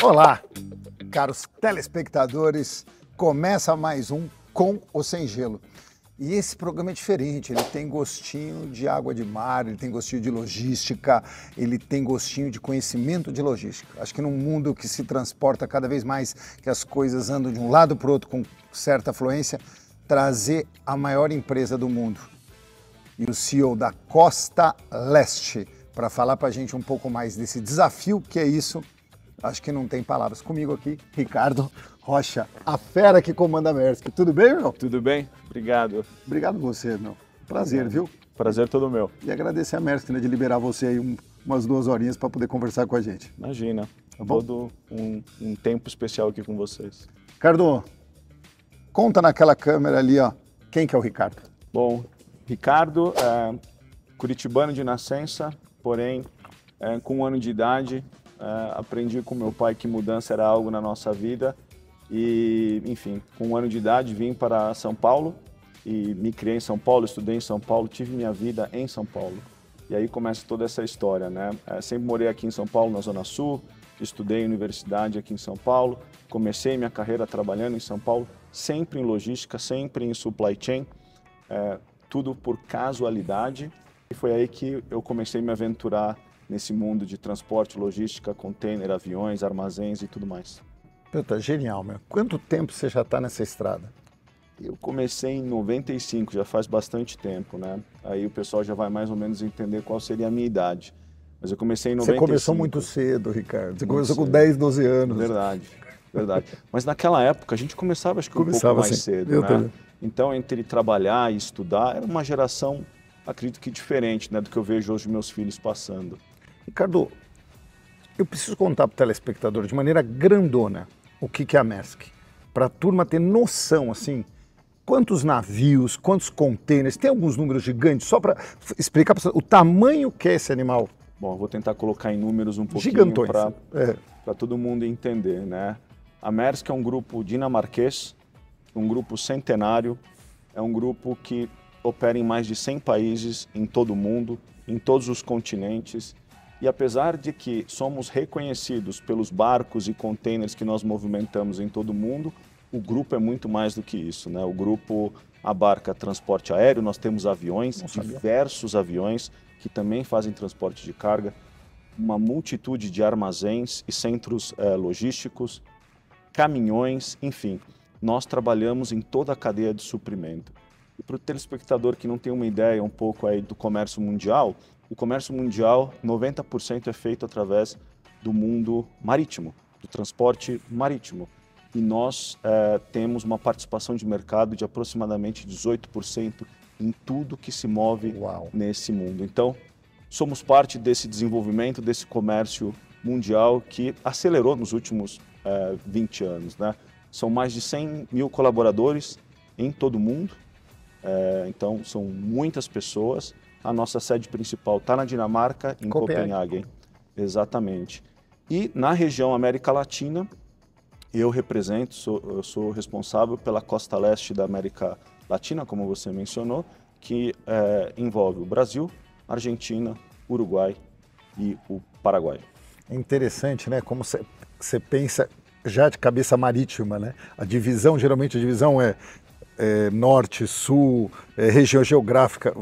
Olá, caros telespectadores, começa mais um Com ou Sem Gelo. E esse programa é diferente, ele tem gostinho de água de mar, ele tem gostinho de logística, ele tem gostinho de conhecimento de logística. Acho que num mundo que se transporta cada vez mais, que as coisas andam de um lado para o outro com certa fluência, trazer a maior empresa do mundo e o CEO da Costa Leste para falar para a gente um pouco mais desse desafio que é isso. Acho que não tem palavras. Comigo aqui, Ricardo Rocha, a fera que comanda a Maersk. Tudo bem, meu? Tudo bem? Obrigado. Obrigado você, meu. Prazer, viu? Prazer todo meu. E agradecer a Maersk, né, de liberar você aí umas 2 horinhas para poder conversar com a gente. Imagina. Tá bom? Todo um tempo especial aqui com vocês. Ricardo, conta naquela câmera ali, ó, quem que é o Ricardo? Bom, Ricardo, curitibano de nascença, porém, com 1 ano de idade, aprendi com meu pai que mudança era algo na nossa vida e, enfim, com 1 ano de idade vim para São Paulo e me criei em São Paulo, estudei em São Paulo, tive minha vida em São Paulo. E aí começa toda essa história, né? Sempre morei aqui em São Paulo, na Zona Sul, estudei em universidade aqui em São Paulo, comecei minha carreira trabalhando em São Paulo, sempre em logística, sempre em supply chain, tudo por casualidade. E foi aí que eu comecei a me aventurar nesse mundo de transporte, logística, container, aviões, armazéns e tudo mais. Puta, genial, meu. Quanto tempo você já está nessa estrada? Eu comecei em 95, já faz bastante tempo, né? Aí o pessoal já vai mais ou menos entender qual seria a minha idade. Mas eu comecei em 95. Você começou muito cedo, Ricardo. Você começou cedo. com 10, 12 anos. Verdade, verdade. Mas naquela época a gente começava, acho que pouco mais assim, cedo, né? Também. Então, entre trabalhar e estudar, era uma geração, acredito que diferente, né, do que eu vejo hoje meus filhos passando. Ricardo, eu preciso contar para o telespectador de maneira grandona o que é a Maersk, para a turma ter noção, assim, quantos navios, quantos containers, tem alguns números gigantes, só para explicar para o tamanho que é esse animal. Bom, eu vou tentar colocar em números um pouquinho gigantões para todo mundo entender, né? A Maersk é um grupo dinamarquês, um grupo centenário, é um grupo que opera em mais de 100 países em todo o mundo, em todos os continentes. E apesar de que somos reconhecidos pelos barcos e containers que nós movimentamos em todo o mundo, o grupo é muito mais do que isso, né? O grupo abarca transporte aéreo, nós temos aviões, diversos aviões que também fazem transporte de carga, uma multitude de armazéns e centros logísticos, caminhões, enfim. Nós trabalhamos em toda a cadeia de suprimento. E para o telespectador que não tem uma ideia um pouco aí do comércio mundial, o comércio mundial, 90% é feito através do mundo marítimo, do transporte marítimo. E nós temos uma participação de mercado de aproximadamente 18% em tudo que se move nesse mundo. Então, somos parte desse desenvolvimento, desse comércio mundial que acelerou nos últimos 20 anos, né? São mais de 100 mil colaboradores em todo o mundo, então são muitas pessoas. A nossa sede principal está na Dinamarca, em Copenhague. Exatamente. E na região América Latina, eu sou responsável pela costa leste da América Latina, como você mencionou, que envolve o Brasil, Argentina, Uruguai e o Paraguai. É interessante, né? Como você pensa já de cabeça marítima, né? Geralmente a divisão é norte, sul, região geográfica.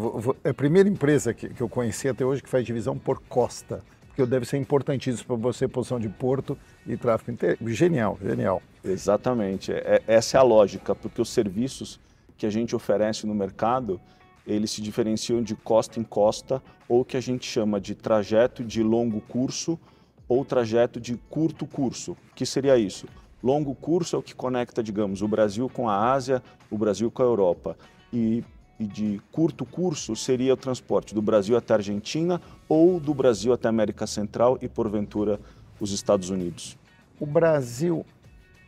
É a primeira empresa que eu conheci até hoje que faz divisão por costa, porque deve ser importantíssimo para você, posição de porto e tráfego. Genial, genial. Exatamente, essa é a lógica, porque os serviços que a gente oferece no mercado, eles se diferenciam de costa em costa, ou o que a gente chama de trajeto de longo curso ou trajeto de curto curso. O que seria isso? Longo curso é o que conecta, digamos, o Brasil com a Ásia, o Brasil com a Europa. E de curto curso seria o transporte do Brasil até a Argentina ou do Brasil até a América Central e, porventura, os Estados Unidos. O Brasil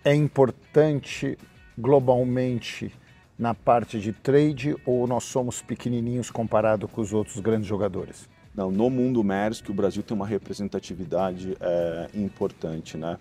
é importante globalmente na parte de trade ou nós somos pequenininhos comparado com os outros grandes jogadores? Não, no mundo Maersk, o Brasil tem uma representatividade importante, né?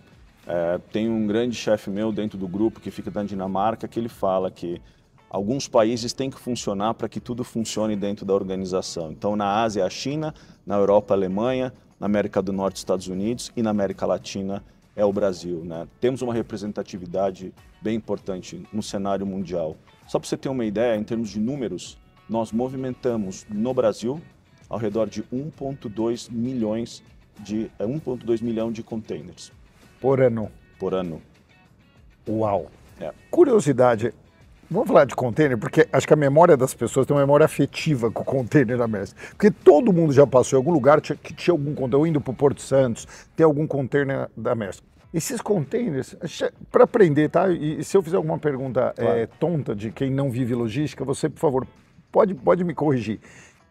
Tem um grande chefe meu dentro do grupo que fica na Dinamarca que ele fala que Alguns países têm que funcionar para que tudo funcione dentro da organização. Então, na Ásia, a China, na Europa, a Alemanha, na América do Norte, Estados Unidos e na América Latina é o Brasil, né? Temos uma representatividade bem importante no cenário mundial. Só para você ter uma ideia, em termos de números, nós movimentamos no Brasil ao redor de 1,2 milhão de containers. Por ano. Por ano. Uau! É. Curiosidade, vamos falar de container, porque acho que a memória das pessoas tem uma memória afetiva com o container da Maersk. Porque todo mundo já passou em algum lugar que tinha algum container, ou indo para o Porto Santos, tem algum container da Maersk. Esses containers, para aprender, tá? E se eu fizer alguma pergunta Claro. tonta de quem não vive logística, você, por favor, pode me corrigir.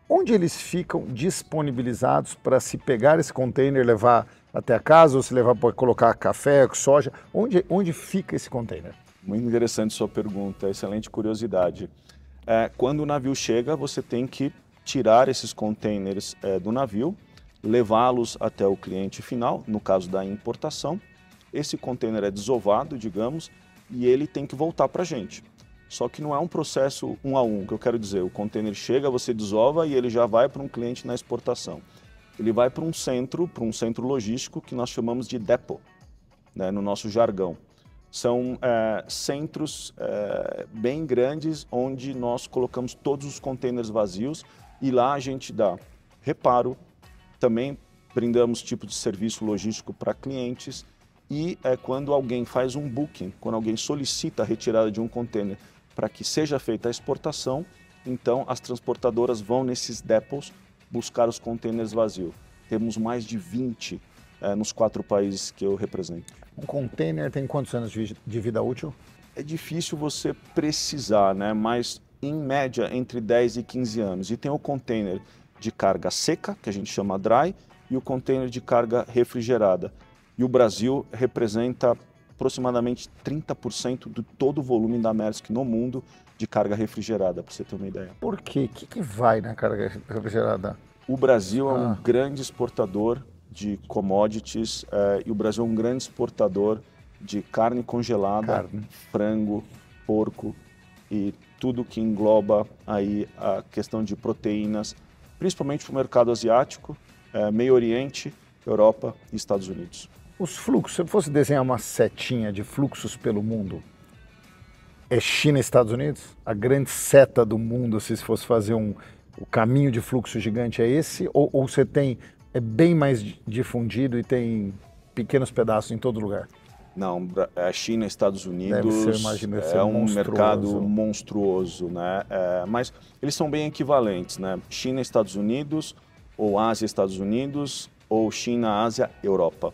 Onde eles ficam disponibilizados para se pegar esse container, levar até a casa, ou se levar para colocar café, soja? Onde fica esse container? Muito interessante sua pergunta, excelente curiosidade. Quando o navio chega, você tem que tirar esses containers do navio, levá-los até o cliente final, no caso da importação. Esse container é desovado, digamos, e ele tem que voltar para a gente. Só que não é um processo um a um, que eu quero dizer, o container chega, você desova e ele já vai para um cliente na exportação. Ele vai para um centro logístico que nós chamamos de depot, né, no nosso jargão. São centros bem grandes onde nós colocamos todos os containers vazios e lá a gente dá reparo, também brindamos tipo de serviço logístico para clientes e quando alguém faz um booking, quando alguém solicita a retirada de um container para que seja feita a exportação, então as transportadoras vão nesses depots buscar os containers vazios. Temos mais de 20 nos 4 países que eu represento. Um container tem quantos anos de vida útil? É difícil você precisar, né? Mas em média entre 10 e 15 anos. E tem o container de carga seca, que a gente chama dry, e o container de carga refrigerada. E o Brasil representa aproximadamente 30% de todo o volume da Maersk no mundo de carga refrigerada, para você ter uma ideia. Por quê? O que vai na carga refrigerada? O Brasil é um grande exportador de commodities e o Brasil é um grande exportador de carne congelada, frango, porco e tudo que engloba aí a questão de proteínas, principalmente para o mercado asiático, Meio Oriente, Europa e Estados Unidos. Os fluxos, se eu fosse desenhar uma setinha de fluxos pelo mundo, é China e Estados Unidos? A grande seta do mundo, se fosse fazer o caminho de fluxo gigante é esse? Ou você tem, é bem mais difundido e tem pequenos pedaços em todo lugar? Não, a China e Estados Unidos deve é um monstruoso. mercado monstruoso, né? Mas eles são bem equivalentes, né? China, Estados Unidos, ou Ásia, Estados Unidos, ou China, Ásia, Europa.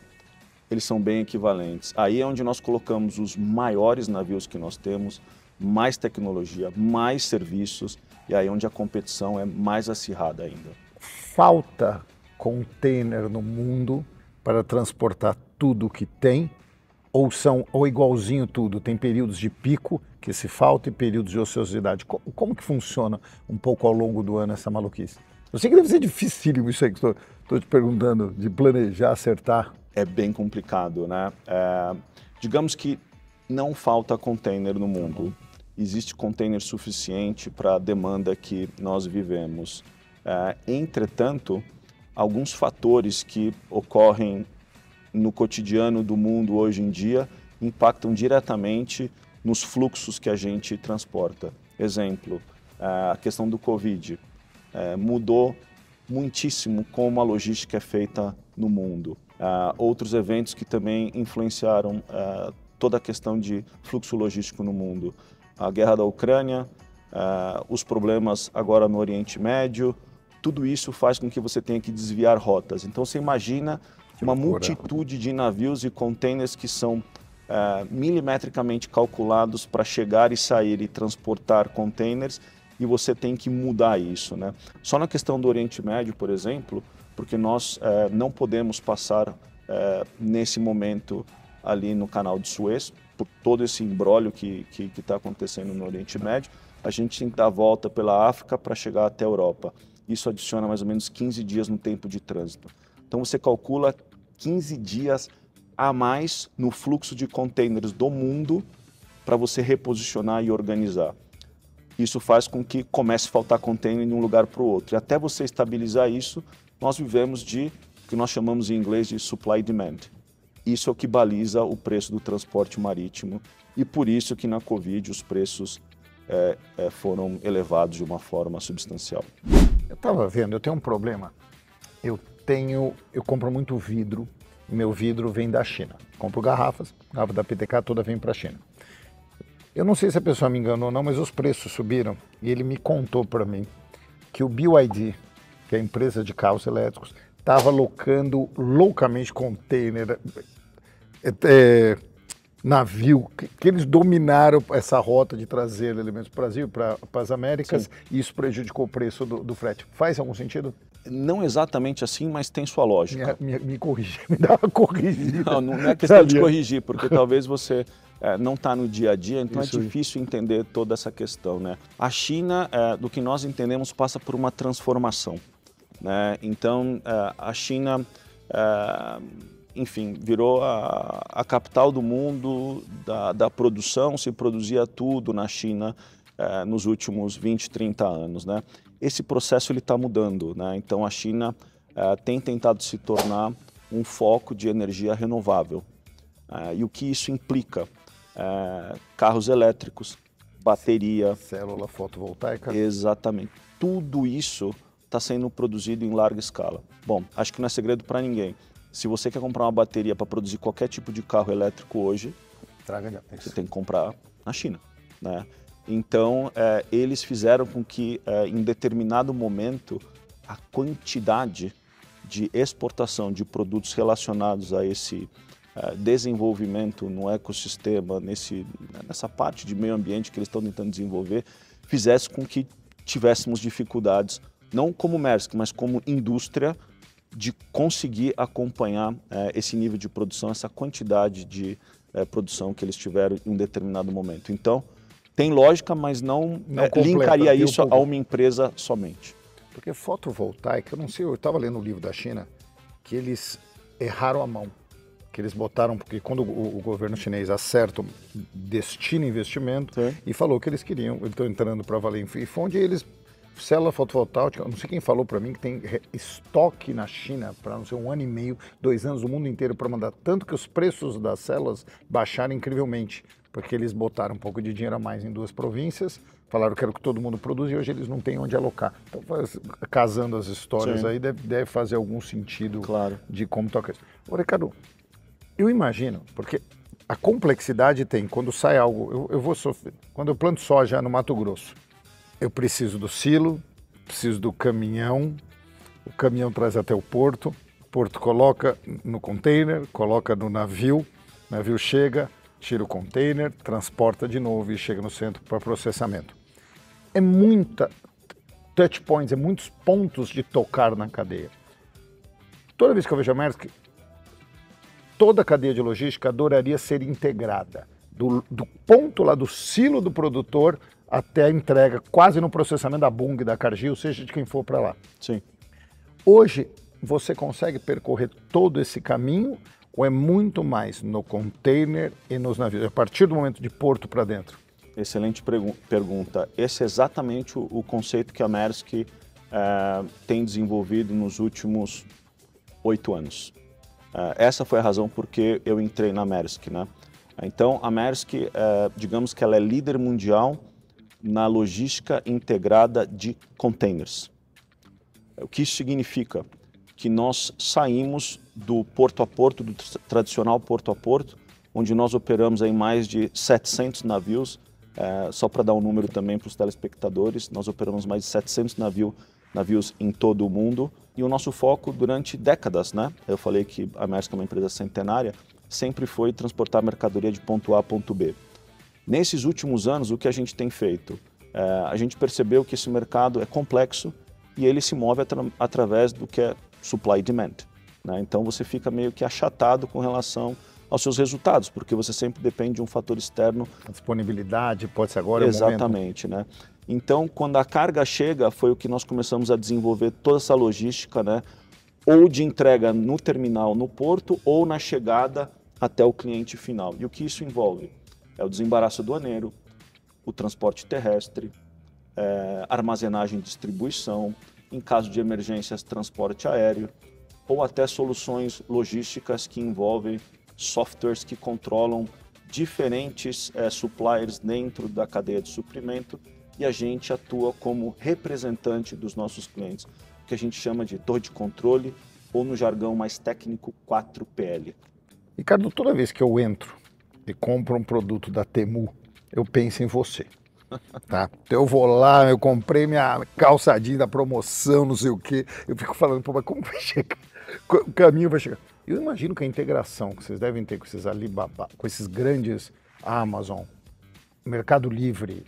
Eles são bem equivalentes. Aí é onde nós colocamos os maiores navios que nós temos, mais tecnologia, mais serviços, e aí onde a competição é mais acirrada ainda. Falta container no mundo para transportar tudo que tem? Ou igualzinho tudo? Tem períodos de pico que se falta e períodos de ociosidade. Como que funciona um pouco ao longo do ano essa maluquice? Eu sei que deve ser dificílimo isso aí que estou te perguntando, de planejar, acertar. É bem complicado, né? Digamos que não falta container no mundo. Existe container suficiente para a demanda que nós vivemos. Entretanto, alguns fatores que ocorrem no cotidiano do mundo hoje em dia impactam diretamente nos fluxos que a gente transporta. Exemplo, a questão do Covid mudou muitíssimo como a logística é feita no mundo. Outros eventos que também influenciaram toda a questão de fluxo logístico no mundo. A guerra da Ucrânia, os problemas agora no Oriente Médio, tudo isso faz com que você tenha que desviar rotas. Então você imagina uma multitude de navios e containers que são milimetricamente calculados para chegar e sair e transportar containers e você tem que mudar isso, né? Só na questão do Oriente Médio, por exemplo, porque nós não podemos passar nesse momento ali no canal de Suez, por todo esse imbróglio que está acontecendo no Oriente Médio, a gente tem que dar a volta pela África para chegar até a Europa. Isso adiciona mais ou menos 15 dias no tempo de trânsito. Então você calcula 15 dias a mais no fluxo de containers do mundo para você reposicionar e organizar. Isso faz com que comece a faltar container de um lugar para o outro. E até você estabilizar isso, nós vivemos de o que nós chamamos em inglês de supply demand. Isso é o que baliza o preço do transporte marítimo e por isso que na Covid os preços foram elevados de uma forma substancial. Eu estava vendo, eu tenho um problema. Eu compro muito vidro, e meu vidro vem da China. Compro garrafas, garrafa da PTK toda vem para a China. Eu não sei se a pessoa me enganou ou não, mas os preços subiram e ele me contou para mim que o BYD, que é a empresa de carros elétricos, estava alocando loucamente container, navio, que eles dominaram essa rota de trazer elementos para o Brasil, para as Américas, sim, e isso prejudicou o preço do frete. Faz algum sentido? Não exatamente assim, mas tem sua lógica. Me corrige, me dá uma corrigida. Não é questão de corrigir, porque talvez você não está no dia a dia, então isso é difícil entender toda essa questão, né? A China, do que nós entendemos, passa por uma transformação, né? Então, a China, enfim, virou a capital do mundo da produção, se produzia tudo na China nos últimos 20, 30 anos, né? Esse processo está mudando, né? Então a China tem tentado se tornar um foco de energia renovável. E o que isso implica? Carros elétricos, bateria... Célula fotovoltaica. Exatamente. Tudo isso está sendo produzido em larga escala. Bom, acho que não é segredo para ninguém. Se você quer comprar uma bateria para produzir qualquer tipo de carro elétrico hoje, você tem que comprar na China, né? Então, eles fizeram com que, em determinado momento, a quantidade de exportação de produtos relacionados a esse desenvolvimento no ecossistema, nessa parte de meio ambiente que eles estão tentando desenvolver, fizesse com que tivéssemos dificuldades, não como Maersk, mas como indústria, de conseguir acompanhar esse nível de produção, essa quantidade de produção que eles tiveram em um determinado momento. Então, tem lógica, mas não linkaria isso a uma empresa somente. Porque fotovoltaica, eu não sei, eu estava lendo um livro da China que eles erraram a mão, que eles botaram, porque quando o governo chinês acerta, destina investimento, sim, e falou que eles queriam, eles estão entrando para valer em fonte, e eles, célula fotovoltaica, não sei quem falou para mim que tem estoque na China para não sei 1 ano e meio, 2 anos, o mundo inteiro para mandar, tanto que os preços das células baixaram incrivelmente, porque eles botaram um pouco de dinheiro a mais em 2 províncias, falaram que era o que todo mundo produz e hoje eles não têm onde alocar. Então, casando as histórias, sim, aí, deve fazer algum sentido, claro, de como toca isso. Ô, Ricardo, eu imagino, porque a complexidade tem, quando sai algo, eu vou sofrer, quando eu planto soja no Mato Grosso, eu preciso do silo, preciso do caminhão, o caminhão traz até o porto coloca no container, coloca no navio, o navio chega, tira o container, transporta de novo e chega no centro para processamento. É muita touch points, é muitos pontos de tocar na cadeia. Toda vez que eu vejo a Maersk, toda a cadeia de logística adoraria ser integrada, do ponto lá do silo do produtor até a entrega, quase no processamento da Bunge, da Cargill, seja de quem for para lá. Sim. Hoje, você consegue percorrer todo esse caminho ou é muito mais no container e nos navios, a partir do momento de porto para dentro? Excelente pergunta. Esse é exatamente o conceito que a Maersk tem desenvolvido nos últimos 8 anos. Essa foi a razão por que eu entrei na Maersk, né? Então, a Maersk, digamos que ela é líder mundial na logística integrada de containers. O que isso significa? Que nós saímos do porto a porto, do tradicional porto a porto, onde nós operamos aí mais de 700 navios, só para dar um número também para os telespectadores, nós operamos mais de 700 navios em todo o mundo, e o nosso foco durante décadas, né? Eu falei que a Maersk é uma empresa centenária, sempre foi transportar mercadoria de ponto A a ponto B. Nesses últimos anos, o que a gente tem feito? A gente percebeu que esse mercado é complexo e ele se move através do que é supply e demand, né? Então você fica meio que achatado com relação aos seus resultados, porque você sempre depende de um fator externo. A disponibilidade, pode ser agora, exatamente, né? Então, quando a carga chega, foi o que nós começamos a desenvolver toda essa logística, né? Ou de entrega no terminal, no porto, ou na chegada até o cliente final. E o que isso envolve? É o desembaraço aduaneiro, o transporte terrestre, armazenagem e distribuição, em caso de emergências, transporte aéreo, ou até soluções logísticas que envolvem softwares que controlam diferentes suppliers dentro da cadeia de suprimento, e a gente atua como representante dos nossos clientes, que a gente chama de torre de controle, ou no jargão mais técnico, 4PL. Ricardo, toda vez que eu entro e compro um produto da Temu, eu penso em você. Tá? Então eu vou lá, eu comprei minha calçadinha da promoção, não sei o quê. Eu fico falando, pô, mas como vai chegar? O caminho vai chegar. Eu imagino que a integração que vocês devem ter com esses Alibaba, com esses grandes Amazon, Mercado Livre,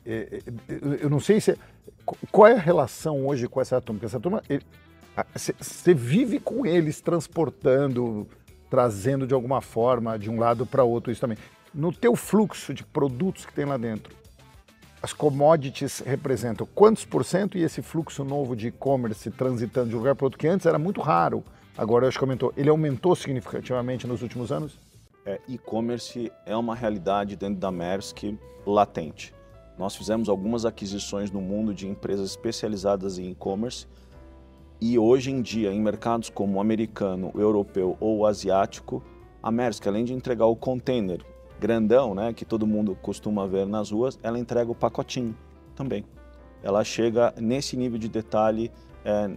eu não sei se... Qual é a relação hoje com essa turma? Porque essa turma, você vive com eles transportando, trazendo de alguma forma de um lado para outro isso também. No teu fluxo de produtos que tem lá dentro, as commodities representam quantos por cento, e esse fluxo novo de e-commerce transitando de um lugar para outro, que antes era muito raro, agora eu acho que aumentou, ele aumentou significativamente nos últimos anos? E-commerce é uma realidade dentro da Maersk latente. Nós fizemos algumas aquisições no mundo de empresas especializadas em e-commerce, e hoje em dia, em mercados como o americano, o europeu ou o asiático, a Maersk, além de entregar o container grandão, né, que todo mundo costuma ver nas ruas, ela entrega o pacotinho também. Ela chega nesse nível de detalhe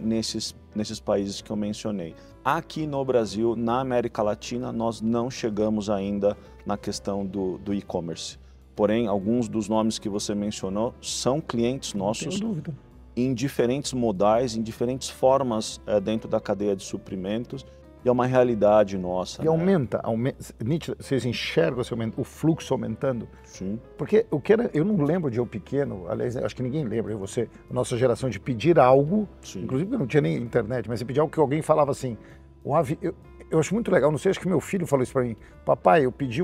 nesses países que eu mencionei. Aqui no Brasil, na América Latina, nós não chegamos ainda na questão do e-commerce. Porém, alguns dos nomes que você mencionou são clientes nossos em diferentes modais, em diferentes formas dentro da cadeia de suprimentos, e é uma realidade nossa. E aumenta, vocês enxergam o fluxo aumentando? Sim. Porque eu não lembro de eu pequeno, aliás, acho que ninguém lembra, a nossa geração, de pedir algo, Sim. Inclusive porque não tinha nem internet, mas você pedia algo que alguém falava assim, eu acho muito legal, não sei, acho que meu filho falou isso pra mim, papai, eu pedi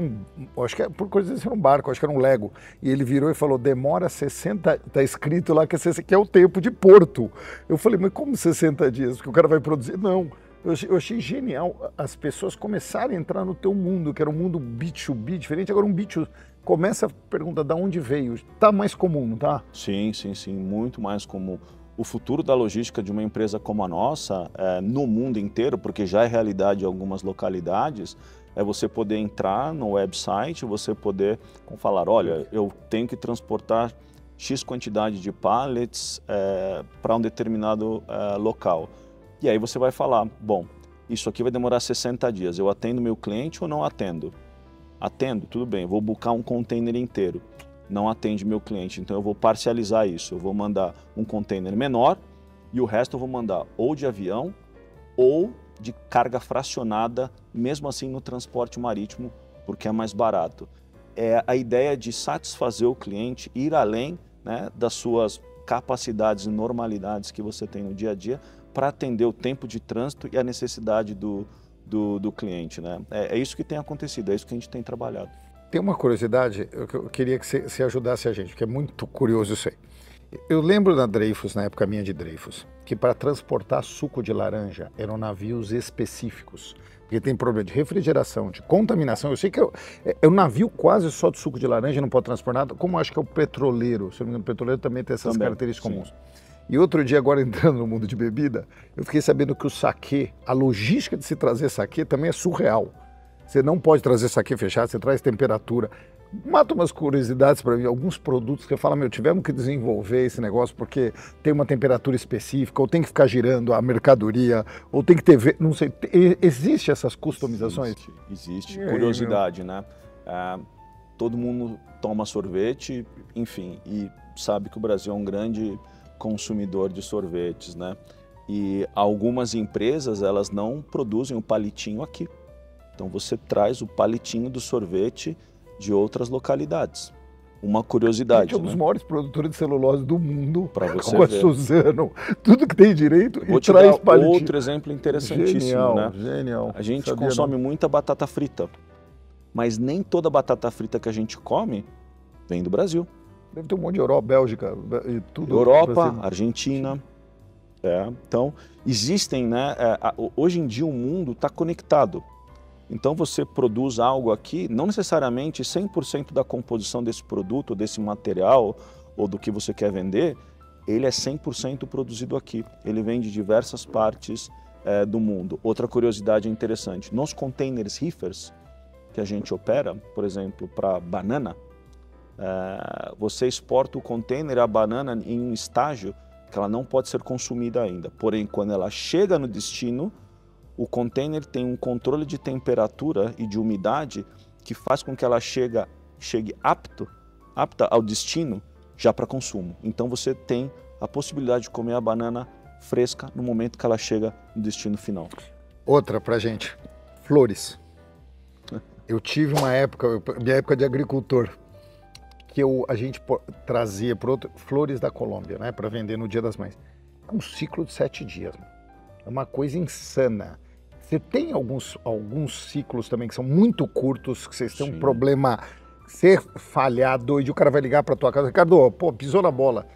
acho que por coisa de ser um barco, acho que era um Lego, e ele virou e falou, demora 60, tá escrito lá que é o tempo de porto. Eu falei, mas como 60 dias? Porque o cara vai produzir? Não. Eu achei genial as pessoas começarem a entrar no teu mundo, que era um mundo B2B diferente, agora um B2... Começa a pergunta, de onde veio? Tá mais comum, não tá? Sim, muito mais comum. O futuro da logística de uma empresa como a nossa, no mundo inteiro, porque já é realidade em algumas localidades, é você poder entrar no website, você poder falar, olha, eu tenho que transportar X quantidade de pallets para um determinado local. E aí você vai falar, bom, isso aqui vai demorar 60 dias, eu atendo meu cliente ou não atendo? Atendo, tudo bem, vou buscar um container inteiro. Não atende meu cliente, então eu vou parcializar isso. Eu vou mandar um container menor e o resto eu vou mandar ou de avião ou de carga fracionada, mesmo assim no transporte marítimo, porque é mais barato. É a ideia de satisfazer o cliente, ir além, né, das suas capacidades e normalidades que você tem no dia a dia, para atender o tempo de trânsito e a necessidade do cliente, né? É isso que tem acontecido, é isso que a gente tem trabalhado. Tem uma curiosidade, eu queria que você ajudasse a gente, porque é muito curioso isso aí. Eu lembro da Dreyfus, na época minha de Dreyfus, que para transportar suco de laranja eram navios específicos, porque tem problema de refrigeração, de contaminação. Eu sei que é um navio quase só de suco de laranja, não pode transportar nada, como acho que é o petroleiro. Se eu não me engano, o petroleiro também tem essas características comuns. E outro dia, agora entrando no mundo de bebida, eu fiquei sabendo que o saquê, a logística de se trazer saquê também é surreal. Você não pode trazer saquê fechado, você traz temperatura. Mata umas curiosidades para mim, alguns produtos que eu falo, tivemos que desenvolver esse negócio porque tem uma temperatura específica, ou tem que ficar girando a mercadoria, ou tem que ter, não sei, existe essas customizações? Existe. Curiosidade, né? Todo mundo toma sorvete, enfim, e sabe que o Brasil é um grande consumidor de sorvetes, né? E algumas empresas, elas não produzem o palitinho aqui. Então você traz o palitinho do sorvete de outras localidades. Uma curiosidade. A gente é um dos maiores produtores de celulose do mundo, para você com a Suzano, tudo que tem direito, vou e te traz dar palitinho. Outro exemplo interessantíssimo, genial, né? Genial. A gente consome muita batata frita, mas nem toda batata frita que a gente come vem do Brasil. Deve ter um monte de Europa, Bélgica e tudo. Europa, Argentina. Então, existem, né? Hoje em dia o mundo está conectado. Então você produz algo aqui, não necessariamente 100% da composição desse produto, desse material ou do que você quer vender, ele é 100% produzido aqui. Ele vem de diversas partes do mundo. Outra curiosidade interessante, nos containers reefers que a gente opera, por exemplo, para banana, você exporta o container, a banana, em um estágio que ela não pode ser consumida ainda. Porém, quando ela chega no destino, o container tem um controle de temperatura e de umidade que faz com que ela chegue apta ao destino já para consumo. Então você tem a possibilidade de comer a banana fresca no momento que ela chega no destino final. Outra pra gente, flores. Eu tive uma época, minha época de agricultor, que a gente trazia flores da Colômbia, né, para vender no Dia das Mães. É um ciclo de 7 dias. É uma coisa insana. Você tem alguns ciclos também que são muito curtos, que vocês têm um problema, ser falhado e o cara vai ligar para tua casa, Ricardo, pô, pisou na bola.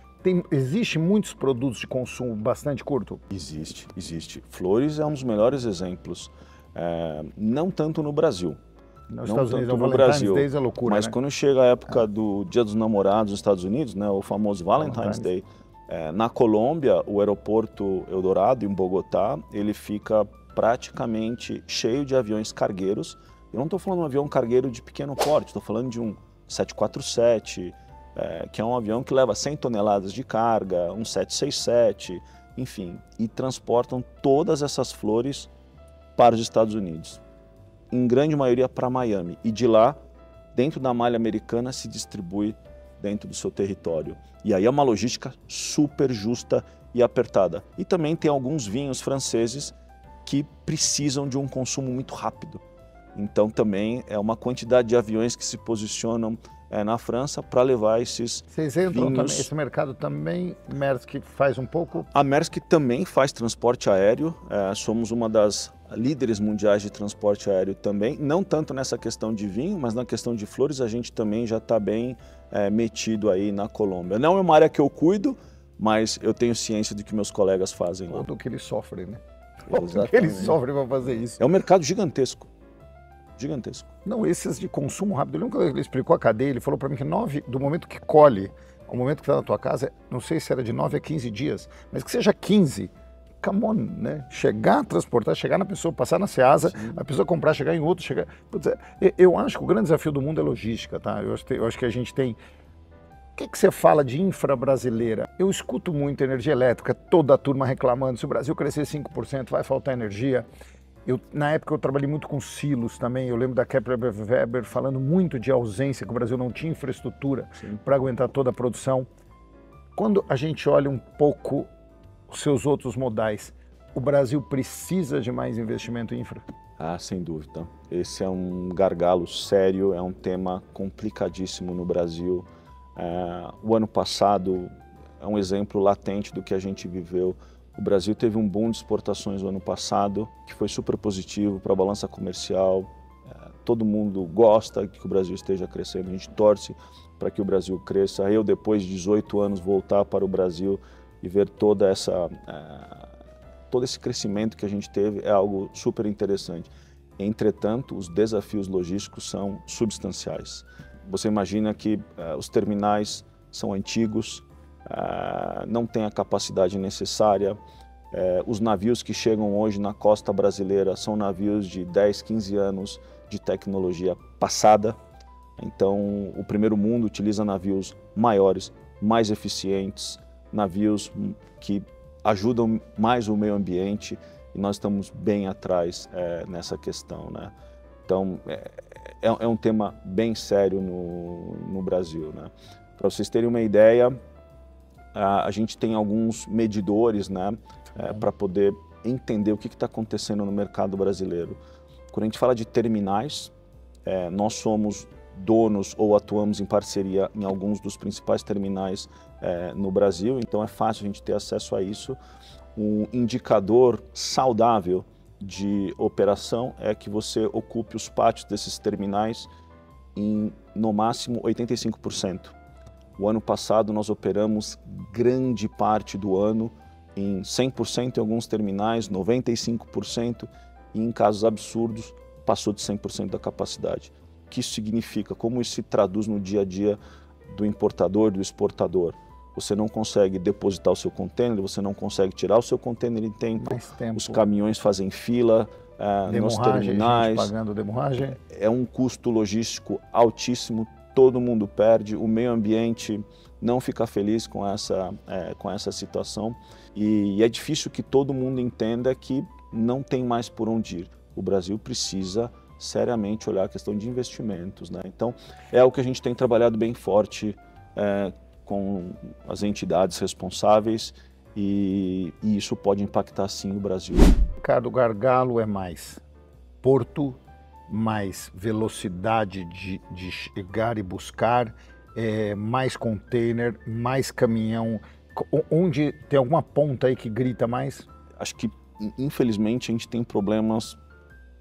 Existe muitos produtos de consumo bastante curto? Existe. Flores é um dos melhores exemplos. Não tanto no Brasil. Nos Estados Unidos, o Valentine's Day é loucura, mas né? quando chega a época do Dia dos Namorados nos Estados Unidos, né, o famoso Valentine's Day, na Colômbia, o aeroporto Eldorado, em Bogotá, ele fica praticamente cheio de aviões cargueiros. Eu não estou falando de um avião cargueiro de pequeno porte, estou falando de um 747, que é um avião que leva 100 toneladas de carga, um 767, enfim, e transportam todas essas flores para os Estados Unidos. Em grande maioria para Miami, e de lá, dentro da malha americana, se distribui dentro do seu território. E aí é uma logística super justa e apertada. E também tem alguns vinhos franceses que precisam de um consumo muito rápido. Então também é uma quantidade de aviões que se posicionam na França para levar esses Vocês entram vinhos. Também, esse mercado também, Maersk faz um pouco? A Maersk também faz transporte aéreo, somos uma das líderes mundiais de transporte aéreo também, não tanto nessa questão de vinho, mas na questão de flores a gente também já está bem metido aí na Colômbia. Não é uma área que eu cuido, mas eu tenho ciência de que meus colegas fazem lá. Tudo que eles sofrem, né? Exatamente. Tudo que eles sofrem para fazer isso. É um mercado gigantesco. Gigantesco. Não, esses de consumo rápido, eu lembro que ele explicou a cadeia, ele falou para mim que do momento que colhe ao momento que está na tua casa, não sei se era de 9 a 15 dias, mas que seja 15, come on, né? Chegar, transportar, chegar na pessoa, passar na Ceasa, a pessoa comprar, chegar em outro, chegar... Eu acho que o grande desafio do mundo é logística, tá? Eu acho que a gente tem... O que você fala de infra brasileira? Eu escuto muito energia elétrica, toda a turma reclamando, se o Brasil crescer 5%, vai faltar energia. Na época eu trabalhei muito com silos também, eu lembro da Kepler Weber falando muito de ausência, que o Brasil não tinha infraestrutura para aguentar toda a produção. Quando a gente olha um pouco os seus outros modais, o Brasil precisa de mais investimento em infra? Sem dúvida. Esse é um gargalo sério, é um tema complicadíssimo no Brasil. O ano passado é um exemplo latente do que a gente viveu. O Brasil teve um boom de exportações no ano passado, que foi super positivo para a balança comercial. Todo mundo gosta que o Brasil esteja crescendo, a gente torce para que o Brasil cresça. Eu, depois de 18 anos, voltar para o Brasil e ver todo esse crescimento que a gente teve é algo super interessante. Entretanto, os desafios logísticos são substanciais. Você imagina que os terminais são antigos, não tem a capacidade necessária. Os navios que chegam hoje na costa brasileira são navios de 10, 15 anos de tecnologia passada. Então, o primeiro mundo utiliza navios maiores, mais eficientes, navios que ajudam mais o meio ambiente, e nós estamos bem atrás nessa questão, né? Então, é um tema bem sério no Brasil, né? Para vocês terem uma ideia, a gente tem alguns medidores, né, para poder entender o que está acontecendo no mercado brasileiro. Quando a gente fala de terminais, nós somos donos ou atuamos em parceria em alguns dos principais terminais no Brasil, então é fácil a gente ter acesso a isso. Um indicador saudável de operação é que você ocupe os pátios desses terminais em, no máximo, 85%. O ano passado nós operamos grande parte do ano em 100% em alguns terminais, 95%, e em casos absurdos passou de 100% da capacidade. O que isso significa? Como isso se traduz no dia a dia do importador, do exportador? você não consegue depositar o seu container, você não consegue tirar o seu container em tempo, os caminhões fazem fila nos terminais. Gente pagando demurragem. É um custo logístico altíssimo, todo mundo perde, o meio ambiente não fica feliz com essa situação e é difícil que todo mundo entenda que não tem mais por onde ir. O Brasil precisa seriamente olhar a questão de investimentos, né? Então, é o que a gente tem trabalhado bem forte com as entidades responsáveis e isso pode impactar sim o Brasil. Ricardo, gargalo é mais porto, mais velocidade de chegar e buscar, mais container, mais caminhão. Onde tem alguma ponta aí que grita mais? Acho que, infelizmente, a gente tem problemas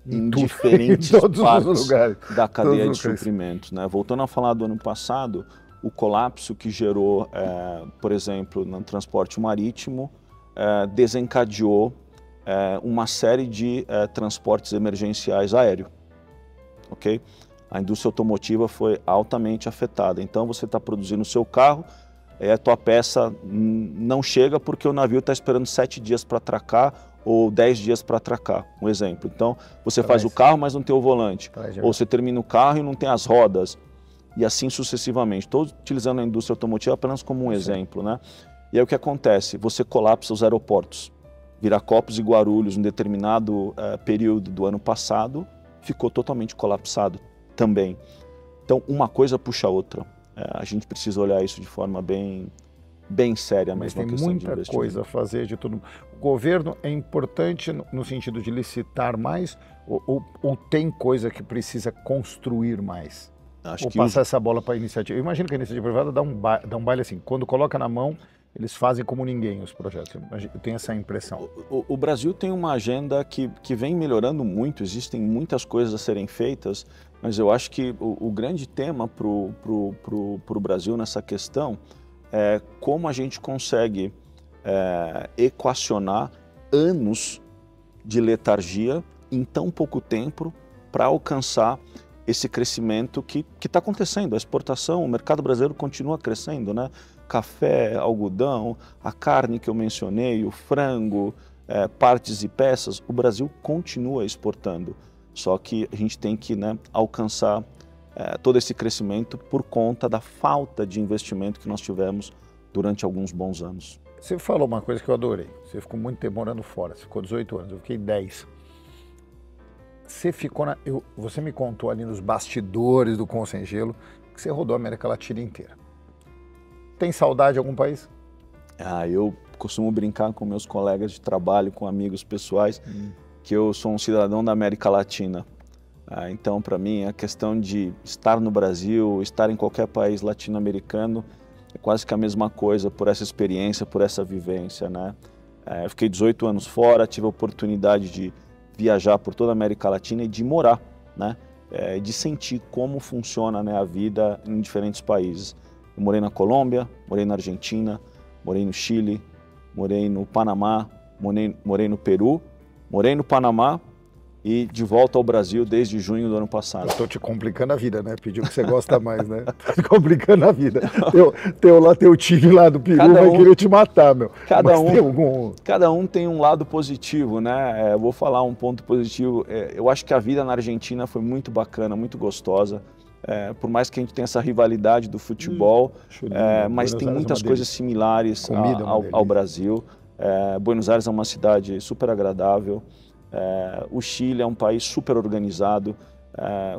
em diferentes partes da cadeia de suprimentos, né? Voltando a falar do ano passado, o colapso que gerou, por exemplo, no transporte marítimo, desencadeou uma série de transportes emergenciais aéreos. Okay? A indústria automotiva foi altamente afetada. Então você está produzindo o seu carro, a tua peça não chega porque o navio está esperando 7 dias para atracar ou 10 dias para atracar, um exemplo. Então você faz o carro, mas não tem o volante. Ou você termina o carro e não tem as rodas. E assim sucessivamente. Estou utilizando a indústria automotiva apenas como um exemplo, né? E aí o que acontece? Você colapsa os aeroportos. Viracopos e Guarulhos, em determinado período do ano passado, ficou totalmente colapsado também. Então, uma coisa puxa a outra. A gente precisa olhar isso de forma bem séria mesmo. Mas tem muita coisa a fazer de todo mundo. O governo é importante no sentido de licitar mais ou tem coisa que precisa construir mais? Ou passar essa bola para a iniciativa? Eu imagino que a iniciativa privada dá um baile assim, quando coloca na mão, eles fazem como ninguém os projetos. Eu tenho essa impressão. O Brasil tem uma agenda que vem melhorando muito, existem muitas coisas a serem feitas, mas eu acho que o grande tema para o Brasil nessa questão é como a gente consegue equacionar anos de letargia em tão pouco tempo para alcançar esse crescimento que está acontecendo. A exportação, o mercado brasileiro continua crescendo, né? Café, algodão, a carne que eu mencionei, o frango, partes e peças, o Brasil continua exportando. Só que a gente tem que, né, alcançar todo esse crescimento por conta da falta de investimento que nós tivemos durante alguns bons anos. Você falou uma coisa que eu adorei. Você ficou muito tempo morando fora, você ficou 18 anos, eu fiquei 10. Você ficou você me contou ali nos bastidores do Com ou Sem Gelo que você rodou a América Latina inteira. Tem saudade de algum país? Eu costumo brincar com meus colegas de trabalho, com amigos pessoais, que eu sou um cidadão da América Latina. Então, para mim, a questão de estar no Brasil, estar em qualquer país latino-americano, é quase que a mesma coisa por essa experiência, por essa vivência, né? Eu fiquei 18 anos fora, tive a oportunidade de viajar por toda a América Latina e de morar, né? De sentir como funciona, né, a vida em diferentes países. Eu morei na Colômbia, morei na Argentina, morei no Chile, morei no Panamá, morei no Peru, morei no Panamá e de volta ao Brasil desde junho do ano passado. Eu tô te complicando a vida, né? Pediu que você gosta mais, né? Tá te complicando a vida. Teu time lá do Peru vai querer te matar, meu. Cada um tem um lado positivo, né? Eu vou falar um ponto positivo. Eu acho que a vida na Argentina foi muito bacana, muito gostosa. Por mais que a gente tenha essa rivalidade do futebol, mas tem muitas coisas similares ao Brasil. Buenos Aires é uma cidade super agradável. O Chile é um país super organizado.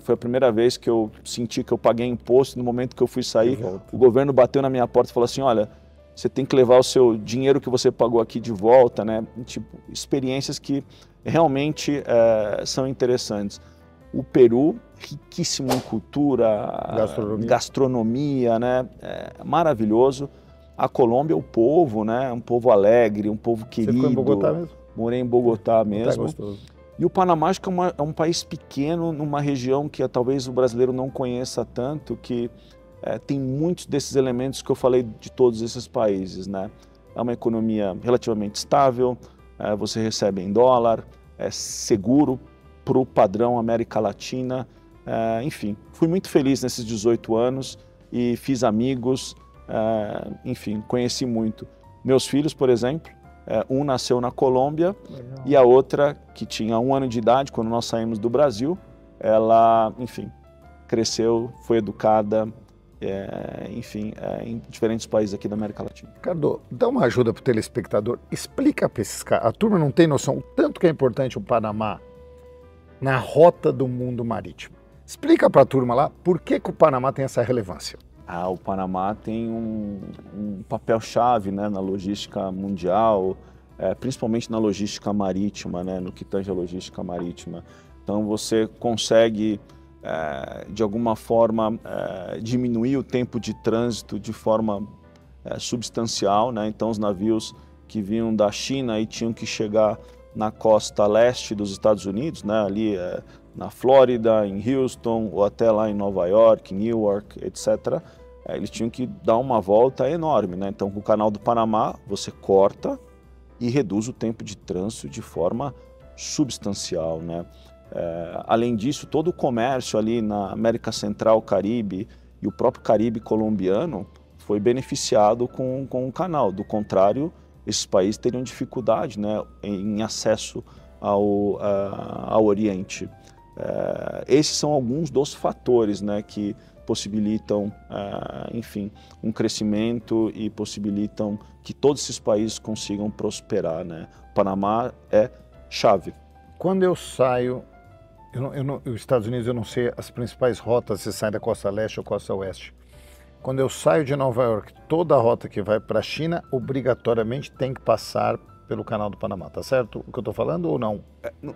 Foi a primeira vez que eu senti que eu paguei imposto. No momento que eu fui sair, o governo bateu na minha porta e falou assim: olha, você tem que levar o seu dinheiro que você pagou aqui de volta, né? Tipo, experiências que realmente são interessantes. O Peru, riquíssimo em cultura, gastronomia, né? Maravilhoso. A Colômbia, o povo, né? Um povo alegre, um povo querido. Você ficou em Bogotá mesmo? Morei em Bogotá mesmo. Gostoso. E o Panamá, acho que é um país pequeno, numa região que talvez o brasileiro não conheça tanto, que tem muitos desses elementos que eu falei de todos esses países, né? É uma economia relativamente estável, você recebe em dólar, é seguro para o padrão América Latina. Enfim, fui muito feliz nesses 18 anos e fiz amigos, enfim, conheci muito. Meus filhos, por exemplo, um nasceu na Colômbia e a outra, que tinha 1 ano de idade, quando nós saímos do Brasil, ela, enfim, cresceu, foi educada, enfim, em diferentes países aqui da América Latina. Ricardo, dá uma ajuda para o telespectador, explica para esses caras, a turma não tem noção o tanto que é importante o Panamá na rota do mundo marítimo. Explica para a turma lá por que o Panamá tem essa relevância. O Panamá tem um papel-chave, né, na logística mundial, principalmente na logística marítima, né, no que tange a logística marítima. Então você consegue, de alguma forma, diminuir o tempo de trânsito de forma substancial, né? Então os navios que vinham da China e tinham que chegar na costa leste dos Estados Unidos, né, ali na Flórida, em Houston, ou até lá em Nova York, Newark, etc., eles tinham que dar uma volta enorme, né? Então, com o Canal do Panamá, você corta e reduz o tempo de trânsito de forma substancial, né? Além disso, todo o comércio ali na América Central, Caribe e o próprio Caribe colombiano foi beneficiado com o canal. Do contrário, esses países teriam dificuldade, né, em acesso ao Oriente. Esses são alguns dos fatores, né, que possibilitam, enfim, um crescimento e possibilitam que todos esses países consigam prosperar, né? O Panamá é chave. Quando eu saio, os Estados Unidos eu não sei as principais rotas, se sai da costa leste ou costa oeste. Quando eu saio de Nova York, toda a rota que vai para a China, obrigatoriamente tem que passar pelo Canal do Panamá, tá certo o que eu estou falando ou não?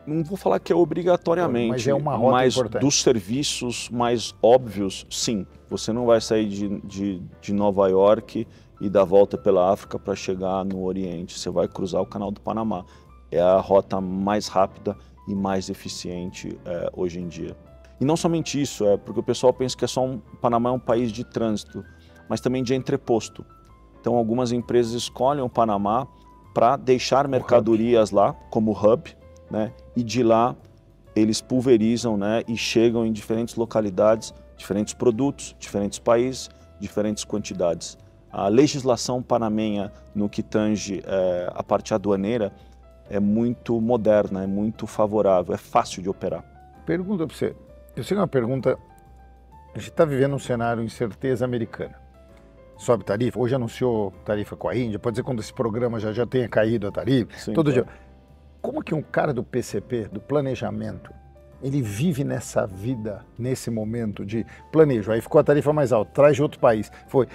Não vou falar que é obrigatoriamente, mas é uma rota importante. Dos serviços mais óbvios, sim. Você não vai sair de Nova York e dar volta pela África para chegar no Oriente. Você vai cruzar o Canal do Panamá. É a rota mais rápida e mais eficiente hoje em dia. E não somente isso, porque o pessoal pensa que o Panamá é um país de trânsito, mas também de entreposto. Então algumas empresas escolhem o Panamá para deixar mercadorias lá como hub, né? E de lá eles pulverizam, né, e chegam em diferentes localidades, diferentes produtos, diferentes países, diferentes quantidades. A legislação panamenha no que tange a parte aduaneira é muito moderna, é muito favorável, é fácil de operar. Pergunta para você. Eu sei uma pergunta, a gente está vivendo um cenário de incerteza americana. Sobe tarifa, hoje anunciou tarifa com a Índia, pode ser quando esse programa já tenha caído a tarifa, sim, todo dia. Como que um cara do PCP, do planejamento, ele vive nessa vida, nesse momento de planejo, aí ficou a tarifa mais alta, traz de outro país, foi...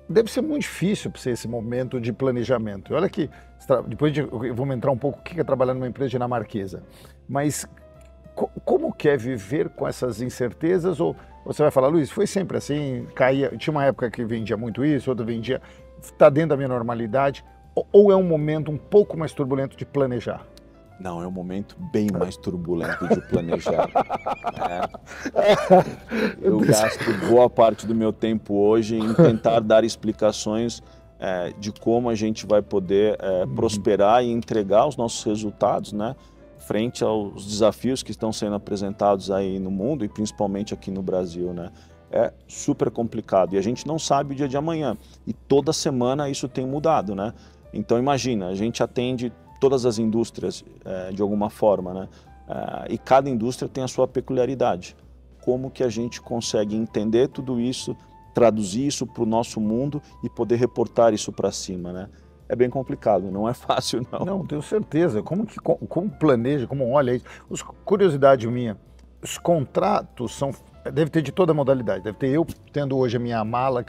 Deve ser muito difícil para você esse momento de planejamento. Olha que, depois vamos entrar um pouco o que é trabalhar numa empresa dinamarquesa, mas... Como que é viver com essas incertezas? Ou você vai falar, Luiz, foi sempre assim, caía, tinha uma época que vendia muito isso, outra vendia, está dentro da minha normalidade? Ou é um momento um pouco mais turbulento de planejar? Não, é um momento bem mais turbulento de planejar. Eu gasto boa parte do meu tempo hoje em tentar dar explicações de como a gente vai poder prosperar e entregar os nossos resultados, né? Frente aos desafios que estão sendo apresentados aí no mundo e principalmente aqui no Brasil, né? É super complicado e a gente não sabe o dia de amanhã e toda semana isso tem mudado, né? Então imagina, a gente atende todas as indústrias de alguma forma, né? E cada indústria tem a sua peculiaridade. Como que a gente consegue entender tudo isso, traduzir isso para o nosso mundo e poder reportar isso para cima, né? É bem complicado, não é fácil não. Não, tenho certeza. Como planeja, como olha isso? Curiosidade minha, os contratos são, deve ter de toda modalidade, deve ter eu tendo hoje a minha mala,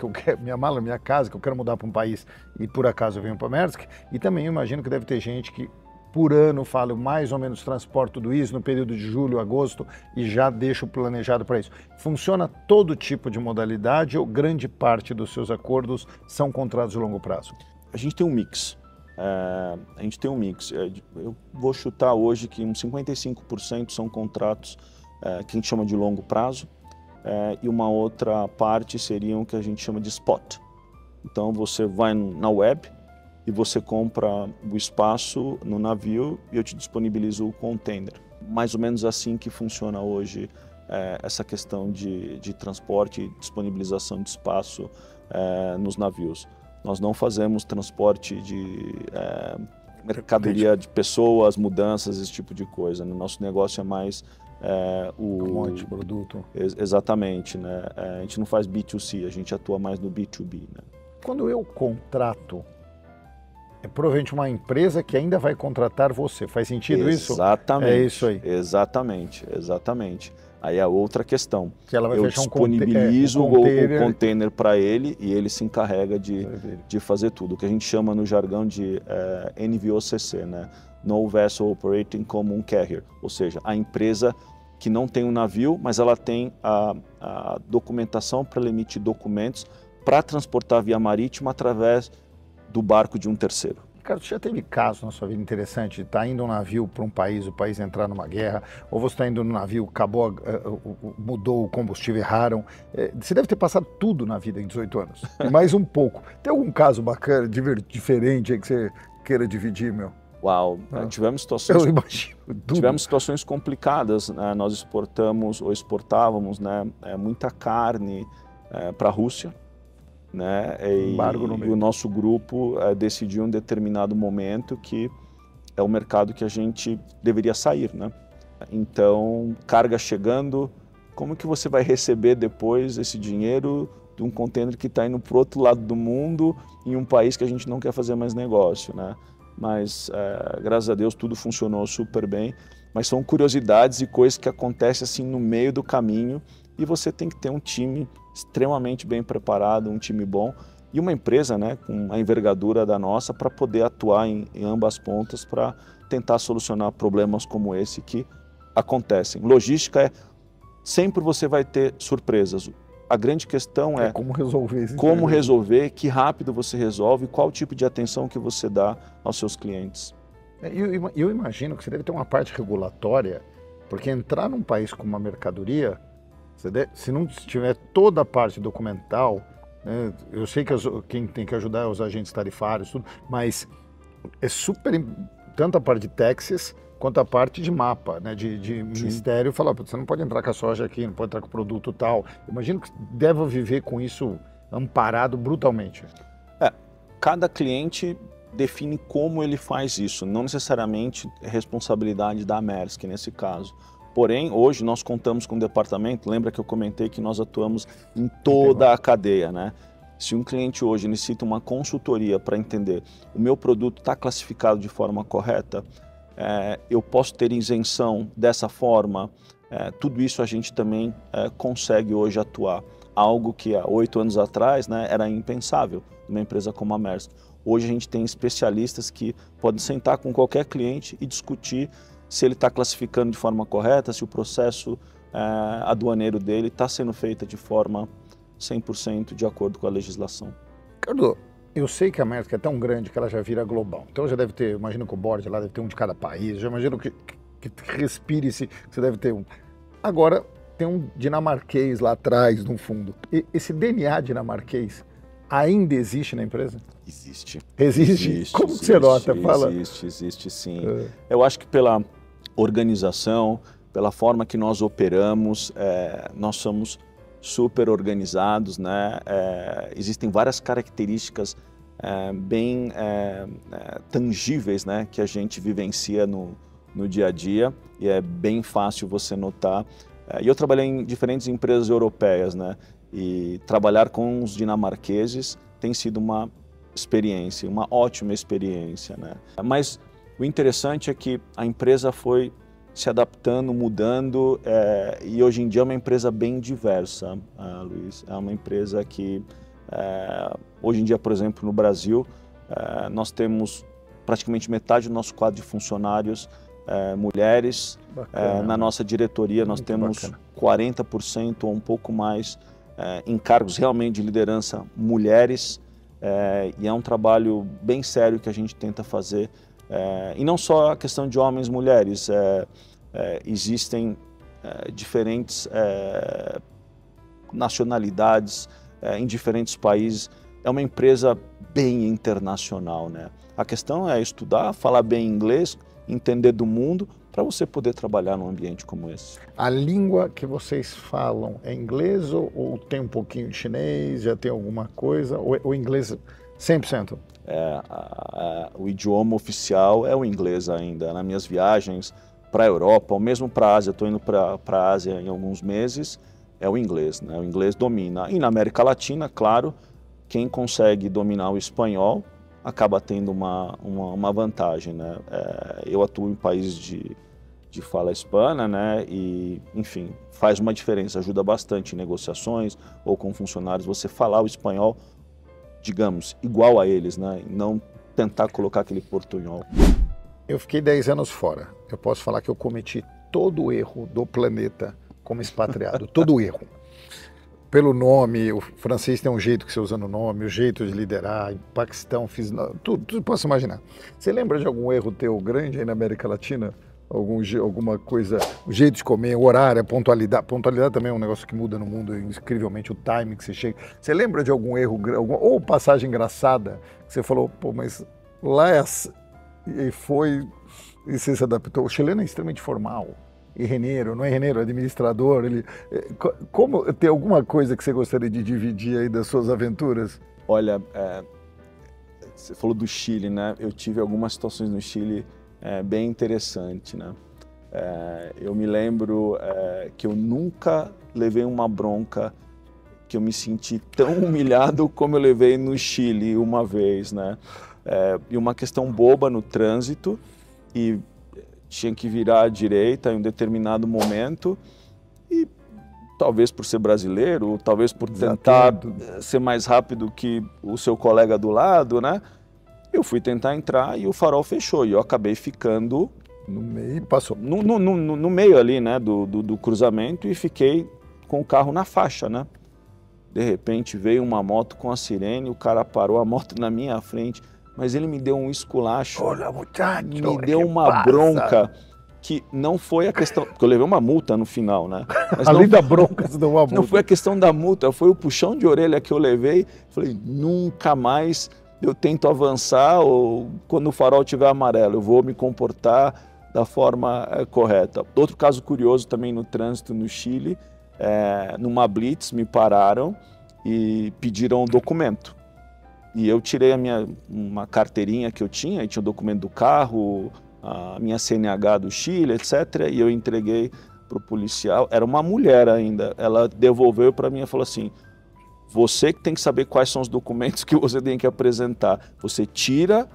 minha casa, que eu quero mudar para um país e por acaso eu venho para Maersk, e também eu imagino que deve ter gente que por ano fala mais ou menos transporte tudo isso no período de julho, agosto e já deixo planejado para isso. Funciona todo tipo de modalidade ou grande parte dos seus acordos são contratos de longo prazo? A gente tem um mix. Eu vou chutar hoje que uns 55% são contratos que a gente chama de longo prazo e uma outra parte seriam o que a gente chama de spot. Então você vai na web e você compra o espaço no navio e eu te disponibilizo o container. Mais ou menos assim que funciona hoje essa questão de transporte e disponibilização de espaço nos navios. Nós não fazemos transporte de mercadoria de pessoas, mudanças, esse tipo de coisa. O nosso negócio é mais commodity, produto. Exatamente, né? A gente não faz B2C, a gente atua mais no B2B, né? Quando eu contrato, é provavelmente uma empresa que ainda vai contratar você. Faz sentido isso? Exatamente. É isso aí. Exatamente, exatamente. Aí é outra questão. Que ela vai eu fechar disponibilizo o container para ele e ele se encarrega de fazer tudo. O que a gente chama no jargão de NVOCC, né? No Vessel Operating Common Carrier. Ou seja, a empresa que não tem um navio, mas ela tem a documentação para emitir documentos para transportar via marítima através do barco de um terceiro. Ricardo, você já teve caso na sua vida interessante de estar indo um navio para um país, o país entrar numa guerra, ou você está indo no navio, acabou, mudou o combustível, erraram. Você deve ter passado tudo na vida em 18 anos, e mais um pouco. Tem algum caso bacana, diferente aí que você queira dividir, meu? Uau, tivemos situações, eu imagino, tivemos situações complicadas, né? Nós exportamos ou exportávamos, né, muita carne para a Rússia, né? E o nosso grupo decidiu em um determinado momento que é o mercado que a gente deveria sair, né? Então, carga chegando, como que você vai receber depois esse dinheiro de um container que está indo para o outro lado do mundo em um país que a gente não quer fazer mais negócio, né? Mas, graças a Deus, tudo funcionou super bem, mas são curiosidades e coisas que acontecem assim no meio do caminho e você tem que ter um time extremamente bem preparado, um time bom e uma empresa, né, com a envergadura da nossa para poder atuar em ambas pontas para tentar solucionar problemas como esse que acontecem. Logística sempre você vai ter surpresas. A grande questão é como resolver isso. Como resolver, que rápido você resolve, qual tipo de atenção que você dá aos seus clientes. Eu imagino que você deve ter uma parte regulatória, porque entrar num país com uma mercadoria, se não tiver toda a parte documental, né, eu sei que quem tem que ajudar é os agentes tarifários, tudo, mas é super, tanto a parte de taxas quanto a parte de mapa, né, de ministério, falar, você não pode entrar com a soja aqui, não pode entrar com o produto tal. Imagino que deve viver com isso amparado brutalmente. Cada cliente define como ele faz isso, não necessariamente é responsabilidade da Maersk nesse caso. Porém, hoje nós contamos com um departamento, lembra que eu comentei que nós atuamos em toda a cadeia, né? Se um cliente hoje necessita uma consultoria para entender o meu produto está classificado de forma correta, eu posso ter isenção dessa forma, tudo isso a gente também consegue hoje atuar. Algo que há 8 anos atrás, né, era impensável numa empresa como a Maersk. Hoje a gente tem especialistas que podem sentar com qualquer cliente e discutir se ele está classificando de forma correta, se o processo aduaneiro dele está sendo feito de forma 100% de acordo com a legislação. Ricardo, eu sei que a Maersk é tão grande que ela já vira global. Então já deve ter, imagino que o board lá deve ter um de cada país, já imagino que respire-se, que você deve ter um. Agora tem um dinamarquês lá atrás, no fundo. Esse DNA dinamarquês ainda existe na empresa? Existe. Existe? Como que você nota? Fala. Existe sim. Eu acho que pela organização, pela forma que nós operamos, nós somos super organizados, né? Existem várias características bem tangíveis, né, que a gente vivencia no dia a dia e é bem fácil você notar. E eu trabalhei em diferentes empresas europeias, né? E trabalhar com os dinamarqueses tem sido uma experiência, uma ótima experiência, né? Mas o interessante é que a empresa foi se adaptando, mudando, e hoje em dia é uma empresa bem diversa, Luiz. É uma empresa que, hoje em dia, por exemplo, no Brasil, nós temos praticamente metade do nosso quadro de funcionários mulheres. Na nossa diretoria nós temos 40% ou um pouco mais em cargos realmente de liderança mulheres, e é um trabalho bem sério que a gente tenta fazer. E não só a questão de homens e mulheres, existem diferentes nacionalidades em diferentes países. É uma empresa bem internacional, né? A questão é estudar, falar bem inglês, entender do mundo, para você poder trabalhar num ambiente como esse. A língua que vocês falam é inglês ou tem um pouquinho de chinês, já tem alguma coisa, ou inglês 100%? O idioma oficial é o inglês ainda. Nas minhas viagens para a Europa, ou mesmo para a Ásia, estou indo para a Ásia em alguns meses, é o inglês, né? O inglês domina. E na América Latina, claro, quem consegue dominar o espanhol acaba tendo uma vantagem, né? Eu atuo em países de fala hispana, né? E, enfim, faz uma diferença, ajuda bastante em negociações ou com funcionários você falar o espanhol, digamos, igual a eles, né? E não tentar colocar aquele portunhol. Eu fiquei 10 anos fora. Eu posso falar que eu cometi todo o erro do planeta como expatriado, todo o erro. Pelo nome, o francês tem um jeito que você usa no nome, o jeito de liderar, em Paquistão fiz tudo posso imaginar. Você lembra de algum erro teu grande aí na América Latina? Alguma coisa, o jeito de comer, o horário, a pontualidade. Pontualidade também é um negócio que muda no mundo, incrivelmente, o timing que você chega. Você lembra de algum erro, ou passagem engraçada, que você falou, pô, mas lá é assim, e foi, e você se adaptou? O chileno é extremamente formal. E reneiro, não é reneiro, é administrador. Como tem alguma coisa que você gostaria de dividir aí das suas aventuras? Olha, você falou do Chile, né? Eu tive algumas situações no Chile bem interessantes, né? Eu me lembro que eu nunca levei uma bronca, que eu me senti tão humilhado como eu levei no Chile uma vez, né? E uma questão boba no trânsito, e tinha que virar à direita em um determinado momento, e talvez por ser brasileiro, talvez por tentar ser mais rápido que o seu colega do lado, né? Eu fui tentar entrar e o farol fechou, e eu acabei ficando no meio, passou no meio ali, né, do cruzamento, e fiquei com o carro na faixa, né? De repente veio uma moto com a sirene, o cara parou a moto na minha frente, mas ele me deu um esculacho, olha, muchacho, me deu uma bronca que não foi a questão, porque eu levei uma multa no final, né? Mas além da bronca, você deu uma multa. Não foi a questão da multa, foi o puxão de orelha que eu levei. Falei, nunca mais eu tento avançar, ou quando o farol estiver amarelo, eu vou me comportar da forma correta. Outro caso curioso também no trânsito no Chile, numa blitz me pararam e pediram um documento. E eu tirei uma carteirinha que eu tinha, e tinha o documento do carro, a minha CNH do Chile, etc. E eu entreguei para o policial. Era uma mulher ainda. Ela devolveu para mim e falou assim, você que tem que saber quais são os documentos que você tem que apresentar. Você tira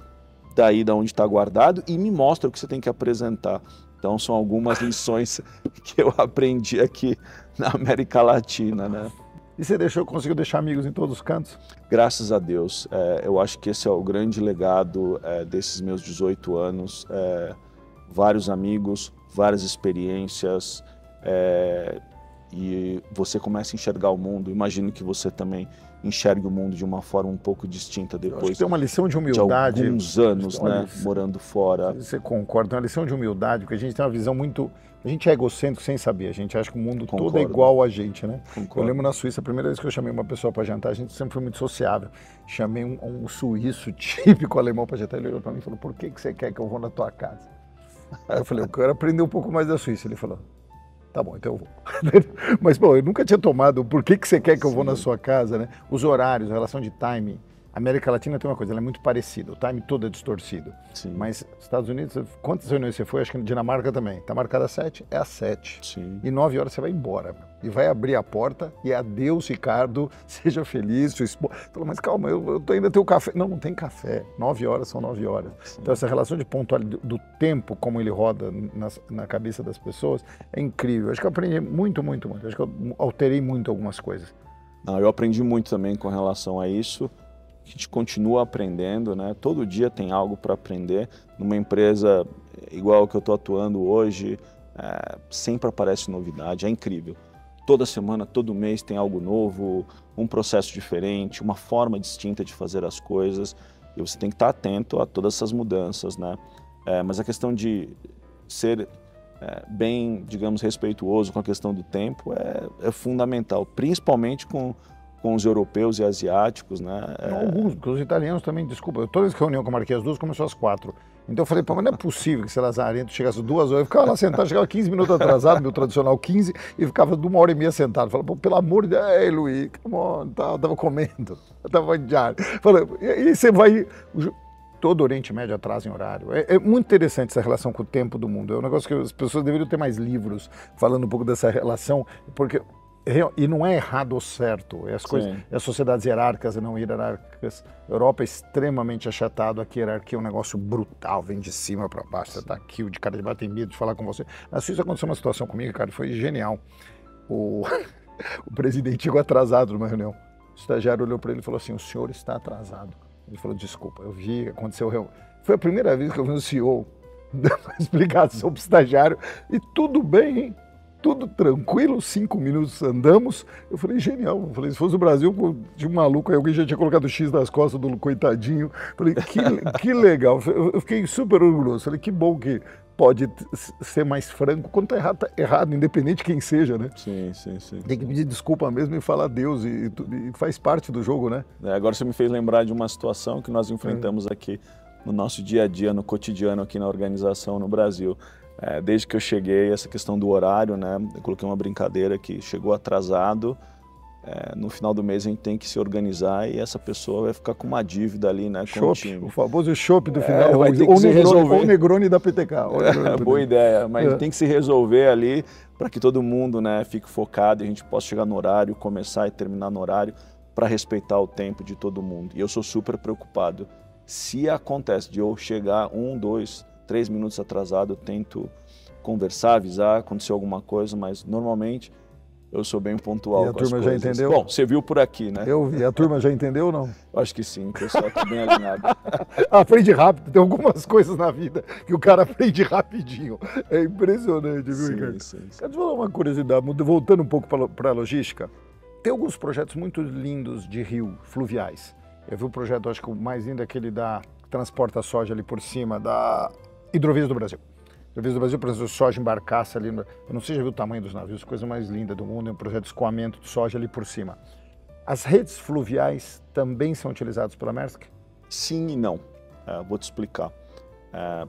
daí da onde está guardado e me mostra o que você tem que apresentar. Então são algumas lições que eu aprendi aqui na América Latina, né? E você conseguiu deixar amigos em todos os cantos? Graças a Deus. Eu acho que esse é o grande legado desses meus 18 anos. Vários amigos, várias experiências, e você começa a enxergar o mundo. Imagino que você também enxergue o mundo de uma forma um pouco distinta depois tem uma lição de humildade, de alguns anos, né, morando fora. Você concorda? Tem uma lição de humildade, porque a gente tem uma visão muito... A gente é egocêntrico sem saber, a gente acha que o mundo todo é igual a gente, né? Concordo. Eu lembro na Suíça, a primeira vez que eu chamei uma pessoa para jantar, a gente sempre foi muito sociável. Chamei um suíço típico alemão para jantar, ele olhou para mim e falou, por que você quer que eu vou na tua casa? Aí eu falei, eu quero aprender um pouco mais da Suíça. Ele falou, tá bom, então eu vou. Mas, bom, eu nunca tinha tomado por que você quer que eu vou na sua casa, né? Os horários, a relação de timing. A América Latina tem uma coisa, ela é muito parecida, o time todo é distorcido. Sim. Mas Estados Unidos, quantas reuniões você foi? Acho que na Dinamarca também. Está marcada às 7, é às 7. Sim. E 9 horas você vai embora. E vai abrir a porta e adeus, Ricardo, seja feliz, sua esposa. Falou, mas calma, eu ainda tenho café. Não, não tem café. 9 horas são 9 horas. Sim. Então essa relação de pontualidade, do tempo, como ele roda na cabeça das pessoas, é incrível. Acho que eu aprendi muito, muito, muito. Acho que eu alterei muito algumas coisas. Não, eu aprendi muito também com relação a isso. A gente continua aprendendo, né? Todo dia tem algo para aprender. Numa empresa igual que eu estou atuando hoje, sempre aparece novidade, é incrível. Toda semana, todo mês tem algo novo, um processo diferente, uma forma distinta de fazer as coisas. E você tem que estar atento a todas essas mudanças, né? Mas a questão de ser bem, digamos, respeituoso com a questão do tempo é fundamental, principalmente com os europeus e asiáticos, né? Alguns, porque os italianos também, desculpa, toda vez que a reunião com a Marquês Duas começou às 4. Então eu falei, pô, mas não é possível que esse lazarento chegasse 2 horas, eu ficava lá sentado, chegava 15 minutos atrasado, meu tradicional 15, e ficava de 1h30 sentado. Falei, pô, pelo amor de Deus, ei, Luiz, come on, eu tava comendo, eu tava diário. Falei, e você vai... Todo o Oriente Médio atrasa em horário. É muito interessante essa relação com o tempo do mundo. É um negócio que as pessoas deveriam ter mais livros falando um pouco dessa relação, porque... E não é errado ou certo, as sociedades hierárquicas e não hierárquicas. A Europa é extremamente achatado, aqui a hierarquia é um negócio brutal, vem de cima para baixo, você tá aqui, o de cara de bater tem medo de falar com você. Na Suíça aconteceu uma situação comigo, cara, foi genial. O presidente chegou atrasado numa reunião, o estagiário olhou para ele e falou assim, o senhor está atrasado. Ele falou, desculpa, eu vi, aconteceu, foi a primeira vez que eu vi um CEO dar uma explicação para o estagiário e tudo bem, hein? Tudo tranquilo, 5 minutos andamos. Eu falei, genial. Eu falei, se fosse o Brasil, de um maluco, aí alguém já tinha colocado o X nas costas do coitadinho. Eu falei, que legal. Eu fiquei super orgulhoso. Eu falei, que bom que pode ser mais franco. Quando tá errado, independente de quem seja, né? Sim. Tem que pedir desculpa mesmo e falar Deus. E faz parte do jogo, né? Agora você me fez lembrar de uma situação que nós enfrentamos aqui no nosso dia a dia, no cotidiano aqui na organização no Brasil. Desde que eu cheguei, essa questão do horário, né? Eu coloquei uma brincadeira que chegou atrasado, no final do mês a gente tem que se organizar e essa pessoa vai ficar com uma dívida ali, né? Com o time. O famoso chopp do final, vai ter que se resolver. Ou o Negroni da PTK. Boa ideia, mas tem que se resolver ali para que todo mundo, né, fique focado e a gente possa chegar no horário, começar e terminar no horário para respeitar o tempo de todo mundo. E eu sou super preocupado. Se acontece de eu chegar 1, 2, 3 minutos atrasado, eu tento conversar, avisar, aconteceu alguma coisa, mas normalmente eu sou bem pontual com as coisas. E a turma já entendeu? Bom, você viu por aqui, né? Eu vi. A turma já entendeu ou não? Eu acho que sim, o pessoal está bem alinhado. Aprende rápido. Tem algumas coisas na vida que o cara aprende rapidinho. É impressionante, viu, Ricardo? Sim. Quero te falar uma curiosidade, voltando um pouco para a logística. Tem alguns projetos muito lindos de rio, fluviais. Eu vi o projeto, acho que o mais lindo é aquele que transporta a soja ali por cima da Hidrovias do Brasil. Hidrovias do Brasil, por exemplo, soja em barcaça ali. Eu não sei se já viu o tamanho dos navios, coisa mais linda do mundo, é um projeto de escoamento de soja ali por cima. As redes fluviais também são utilizadas pela Maersk? Sim e não. Vou te explicar.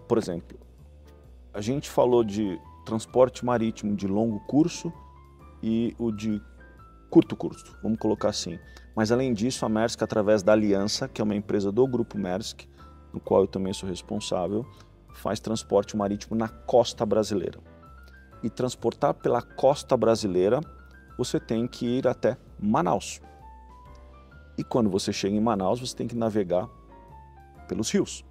Por exemplo, a gente falou de transporte marítimo de longo curso e o de curto curso, vamos colocar assim. Mas além disso, a Maersk, através da Aliança, que é uma empresa do grupo Maersk, no qual eu também sou responsável, faz transporte marítimo na costa brasileira. E transportar pela costa brasileira, você tem que ir até Manaus. E quando você chega em Manaus, você tem que navegar pelos rios.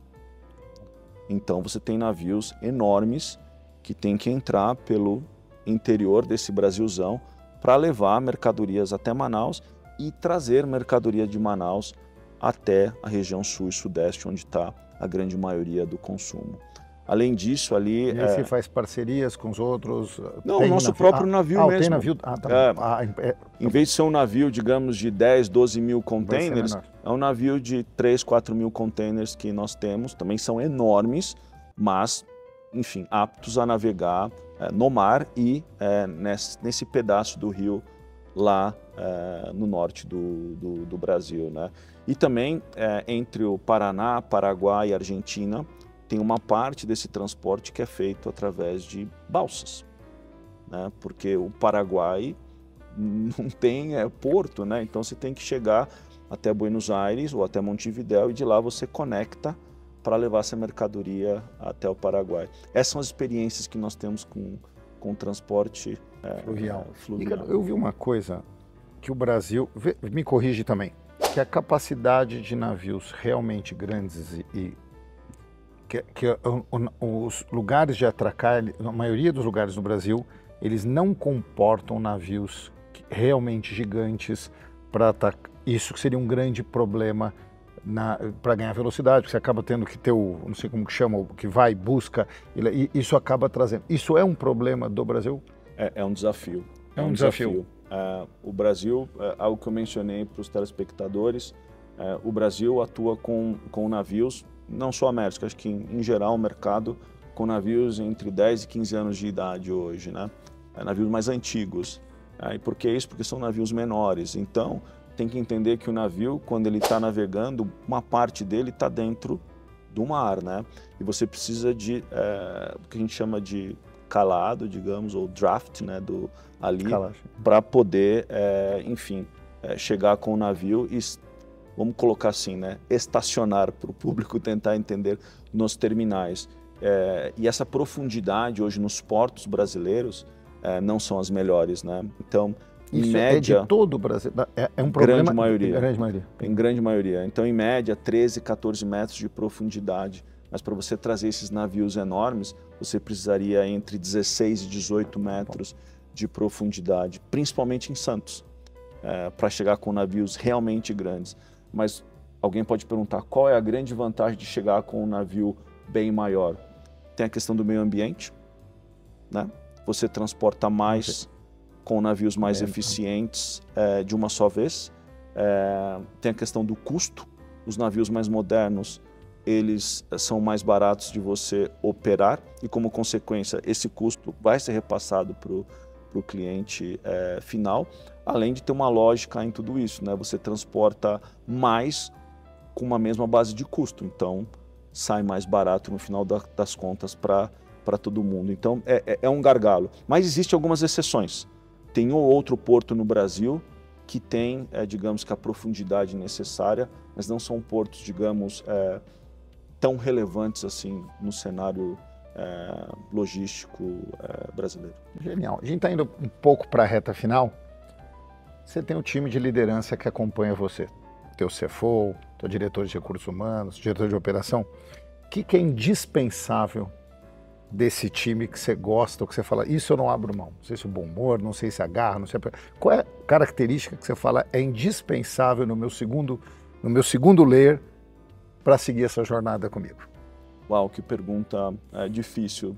Então você tem navios enormes que tem que entrar pelo interior desse Brasilzão para levar mercadorias até Manaus e trazer mercadoria de Manaus até a região sul e sudeste, onde está a grande maioria do consumo. Além disso, ali... E aí você faz parcerias com os outros? Não, o nosso próprio navio mesmo. Tem navio? Em vez de ser um navio, digamos, de 10, 12 mil containers, é um navio de 3, 4 mil containers que nós temos. Também são enormes, mas, enfim, aptos a navegar no mar e nesse pedaço do rio lá no norte do Brasil, né? E também entre o Paraná, Paraguai e Argentina, tem uma parte desse transporte que é feito através de balsas, né? Porque o Paraguai não tem porto, né? Então você tem que chegar até Buenos Aires ou até Montevidéu e de lá você conecta para levar essa mercadoria até o Paraguai. Essas são as experiências que nós temos com o transporte fluvial. Eu vi uma coisa que o Brasil, me corrige também, que a capacidade de navios realmente grandes que os lugares de atracar, a maioria dos lugares no Brasil, eles não comportam navios realmente gigantes para atacar. Isso que seria um grande problema para ganhar velocidade, porque você acaba tendo que ter não sei como que chama, que vai, busca, e isso acaba trazendo. Isso é um problema do Brasil? É um desafio. É um desafio. O Brasil, algo que eu mencionei para os telespectadores, o Brasil atua com navios, não só a Maersk, acho que em geral o mercado com navios entre 10 e 15 anos de idade hoje, né? Navios mais antigos. E por que isso? Porque são navios menores. Então, tem que entender que o navio, quando ele está navegando, uma parte dele está dentro do mar, né? E você precisa de o que a gente chama de calado, digamos, ou draft, né, ali, para poder, enfim, chegar com o navio e, vamos colocar assim, né, estacionar para o público tentar entender nos terminais. E essa profundidade hoje nos portos brasileiros não são as melhores, né? Então, isso em média, é de todo o Brasil? É um problema? Grande maioria. Grande maioria. Em grande maioria. Então, em média, 13, 14 metros de profundidade. Mas para você trazer esses navios enormes, você precisaria entre 16 e 18 metros de profundidade, principalmente em Santos, para chegar com navios realmente grandes. Mas alguém pode perguntar qual é a grande vantagem de chegar com um navio bem maior? Tem a questão do meio ambiente, né? Você transporta mais com navios mais eficientes de uma só vez. Tem a questão do custo. Os navios mais modernos, eles são mais baratos de você operar e, como consequência, esse custo vai ser repassado para o cliente final, além de ter uma lógica em tudo isso, né? Você transporta mais com uma mesma base de custo, então sai mais barato no final das contas para todo mundo. Então é um gargalo, mas existem algumas exceções. Tem um ou outro porto no Brasil que tem, digamos que a profundidade necessária, mas não são portos, digamos, tão relevantes assim no cenário logístico brasileiro. Genial. A gente está indo um pouco para a reta final. Você tem um time de liderança que acompanha você. Teu CFO, teu diretor de recursos humanos, diretor de operação. O que é indispensável desse time que você gosta, ou que você fala, isso eu não abro mão? Não sei se o bom humor, não sei se a garra, não sei... Qual é a característica que você fala é indispensável no meu segundo layer para seguir essa jornada comigo? Uau, que pergunta difícil.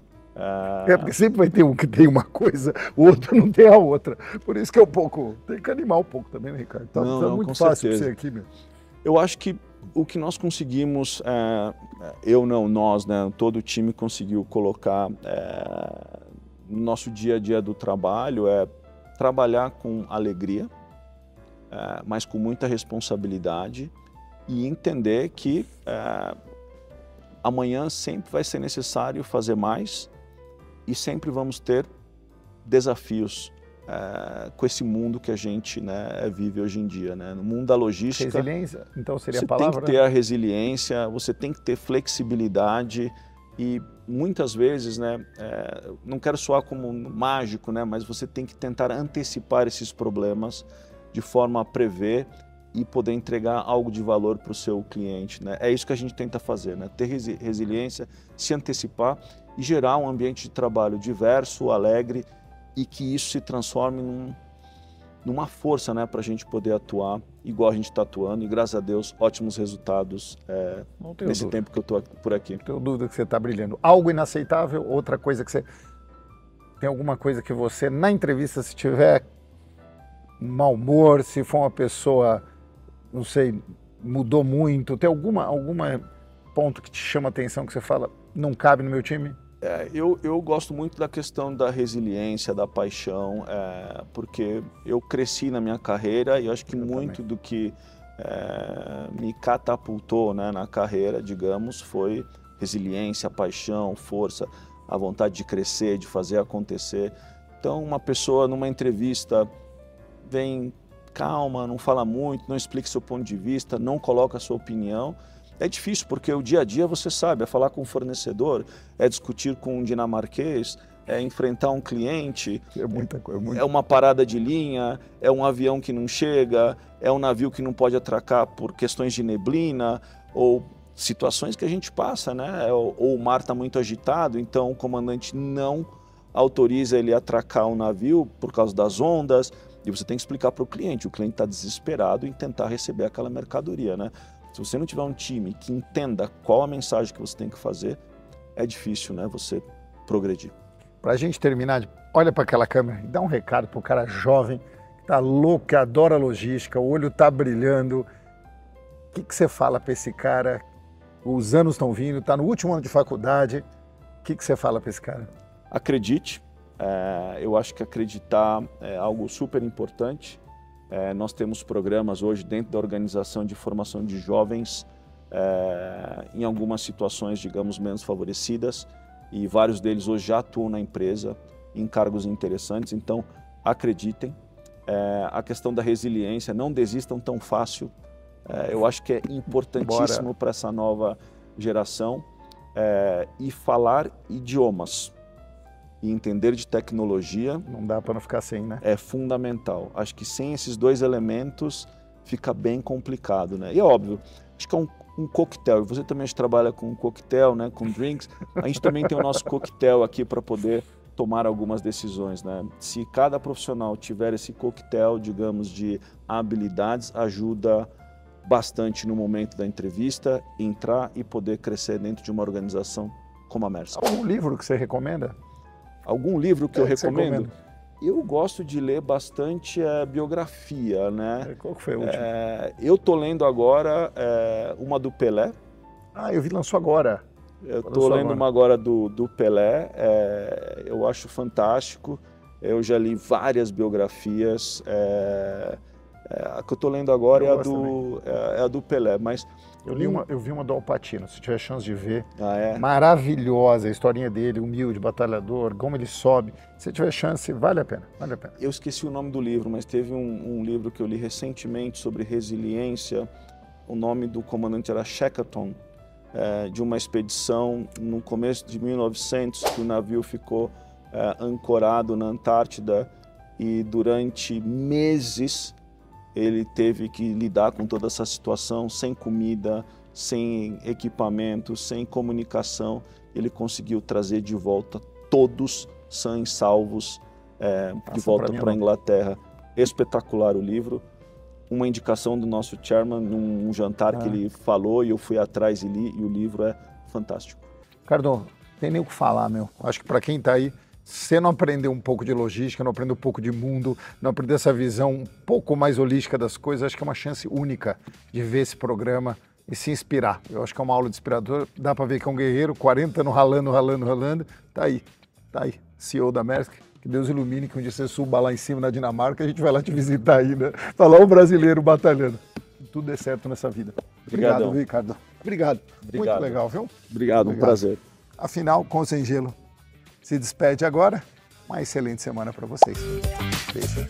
Porque sempre vai ter um que tem uma coisa, o outro não tem a outra. Por isso que é um pouco... Tem que animar um pouco também, né, Ricardo? Tá muito fácil para você aqui, meu. Eu acho que o que nós conseguimos, eu não, nós, né, todo o time conseguiu colocar no nosso dia a dia do trabalho trabalhar com alegria, mas com muita responsabilidade e entender que amanhã sempre vai ser necessário fazer mais e sempre vamos ter desafios com esse mundo que a gente, né, vive hoje em dia, né? No mundo da logística, resiliência, então seria a palavra? Você tem que ter a resiliência, você tem que ter flexibilidade e muitas vezes, né, não quero soar como mágico, né, mas você tem que tentar antecipar esses problemas de forma a prever e poder entregar algo de valor para o seu cliente, né? É isso que a gente tenta fazer, né? Ter resiliência, se antecipar e gerar um ambiente de trabalho diverso, alegre, e que isso se transforme numa força, né, para a gente poder atuar igual a gente está atuando, e graças a Deus, ótimos resultados nesse tempo que eu estou por aqui. Não tenho dúvida que você está brilhando. Algo inaceitável, outra coisa que você... Tem alguma coisa que você, na entrevista, se tiver mau humor, se for uma pessoa, não sei, mudou muito, tem alguma ponto que te chama a atenção que você fala, não cabe no meu time? Eu gosto muito da questão da resiliência, da paixão, porque eu cresci na minha carreira e eu acho que muito do que me catapultou, né, na carreira, digamos, foi resiliência, paixão, força, a vontade de crescer, de fazer acontecer. Então, uma pessoa numa entrevista vem calma, não fala muito, não explica seu ponto de vista, não coloca a sua opinião. É difícil, porque o dia a dia você sabe, é falar com um fornecedor, é discutir com um dinamarquês, é enfrentar um cliente, é muita coisa, é uma parada de linha, é um avião que não chega, é um navio que não pode atracar por questões de neblina, ou situações que a gente passa, né? Ou o mar está muito agitado, então o comandante não autoriza ele a atracar o navio por causa das ondas, e você tem que explicar para o cliente está desesperado em tentar receber aquela mercadoria, né? Se você não tiver um time que entenda qual a mensagem que você tem que fazer, é difícil, né, você progredir. Para a gente terminar, olha para aquela câmera e dá um recado para o cara jovem, que está louco, que adora logística, o olho está brilhando. O que você fala para esse cara? Os anos estão vindo, está no último ano de faculdade. O que você fala para esse cara? Acredite. Eu acho que acreditar é algo super importante. Nós temos programas hoje dentro da organização de formação de jovens em algumas situações, digamos, menos favorecidas, e vários deles hoje já atuam na empresa em cargos interessantes, então acreditem. A questão da resiliência, não desistam tão fácil, eu acho que é importantíssimo para essa nova geração, e falar idiomas e entender de tecnologia. Não dá para não ficar sem, né? É fundamental. Acho que sem esses dois elementos fica bem complicado, né? E é óbvio, acho que é um coquetel. Você também trabalha com coquetel, né? Com drinks. A gente também tem o nosso coquetel aqui para poder tomar algumas decisões, né? Se cada profissional tiver esse coquetel, digamos, de habilidades, ajuda bastante no momento da entrevista, entrar e poder crescer dentro de uma organização como a Maersk. Algum livro que você recomenda? Algum livro que eu recomendo? Eu gosto de ler bastante biografia, né? Qual que foi o último? Eu estou lendo agora uma do Pelé. Ah, eu vi, lançou agora. Eu estou lendo uma agora do Pelé, eu acho fantástico. Eu já li várias biografias. A que eu estou lendo agora é a do Pelé, mas... Eu vi uma do Al Pacino, se tiver chance de ver. Ah, maravilhosa a historinha dele, humilde, batalhador, como ele sobe. Se tiver chance, vale a pena, vale a pena. Eu esqueci o nome do livro, mas teve um livro que eu li recentemente sobre resiliência. O nome do comandante era Shackleton, de uma expedição no começo de 1900, que o navio ficou ancorado na Antártida e durante meses ele teve que lidar com toda essa situação, sem comida, sem equipamento, sem comunicação. Ele conseguiu trazer de volta todos sãos e salvos de volta para a Inglaterra. Espetacular o livro. Uma indicação do nosso chairman num jantar que ele falou e eu fui atrás e li, e o livro é fantástico. Ricardo, tem nem o que falar, meu. Acho que para quem está aí, você não aprendeu um pouco de logística, não aprendeu um pouco de mundo, não aprendeu essa visão um pouco mais holística das coisas, acho que é uma chance única de ver esse programa e se inspirar. Eu acho que é uma aula de inspirador, dá para ver que é um guerreiro, 40 anos ralando, tá aí, CEO da Maersk. Que Deus ilumine, que um dia você suba lá em cima na Dinamarca, a gente vai lá te visitar ainda, falar o brasileiro batalhando. Tudo dê certo nessa vida. Obrigado, Ricardo. Obrigado. Muito legal, viu? Obrigado, um prazer. Afinal, com ou sem gelo, se despede agora. Uma excelente semana para vocês. Beijo.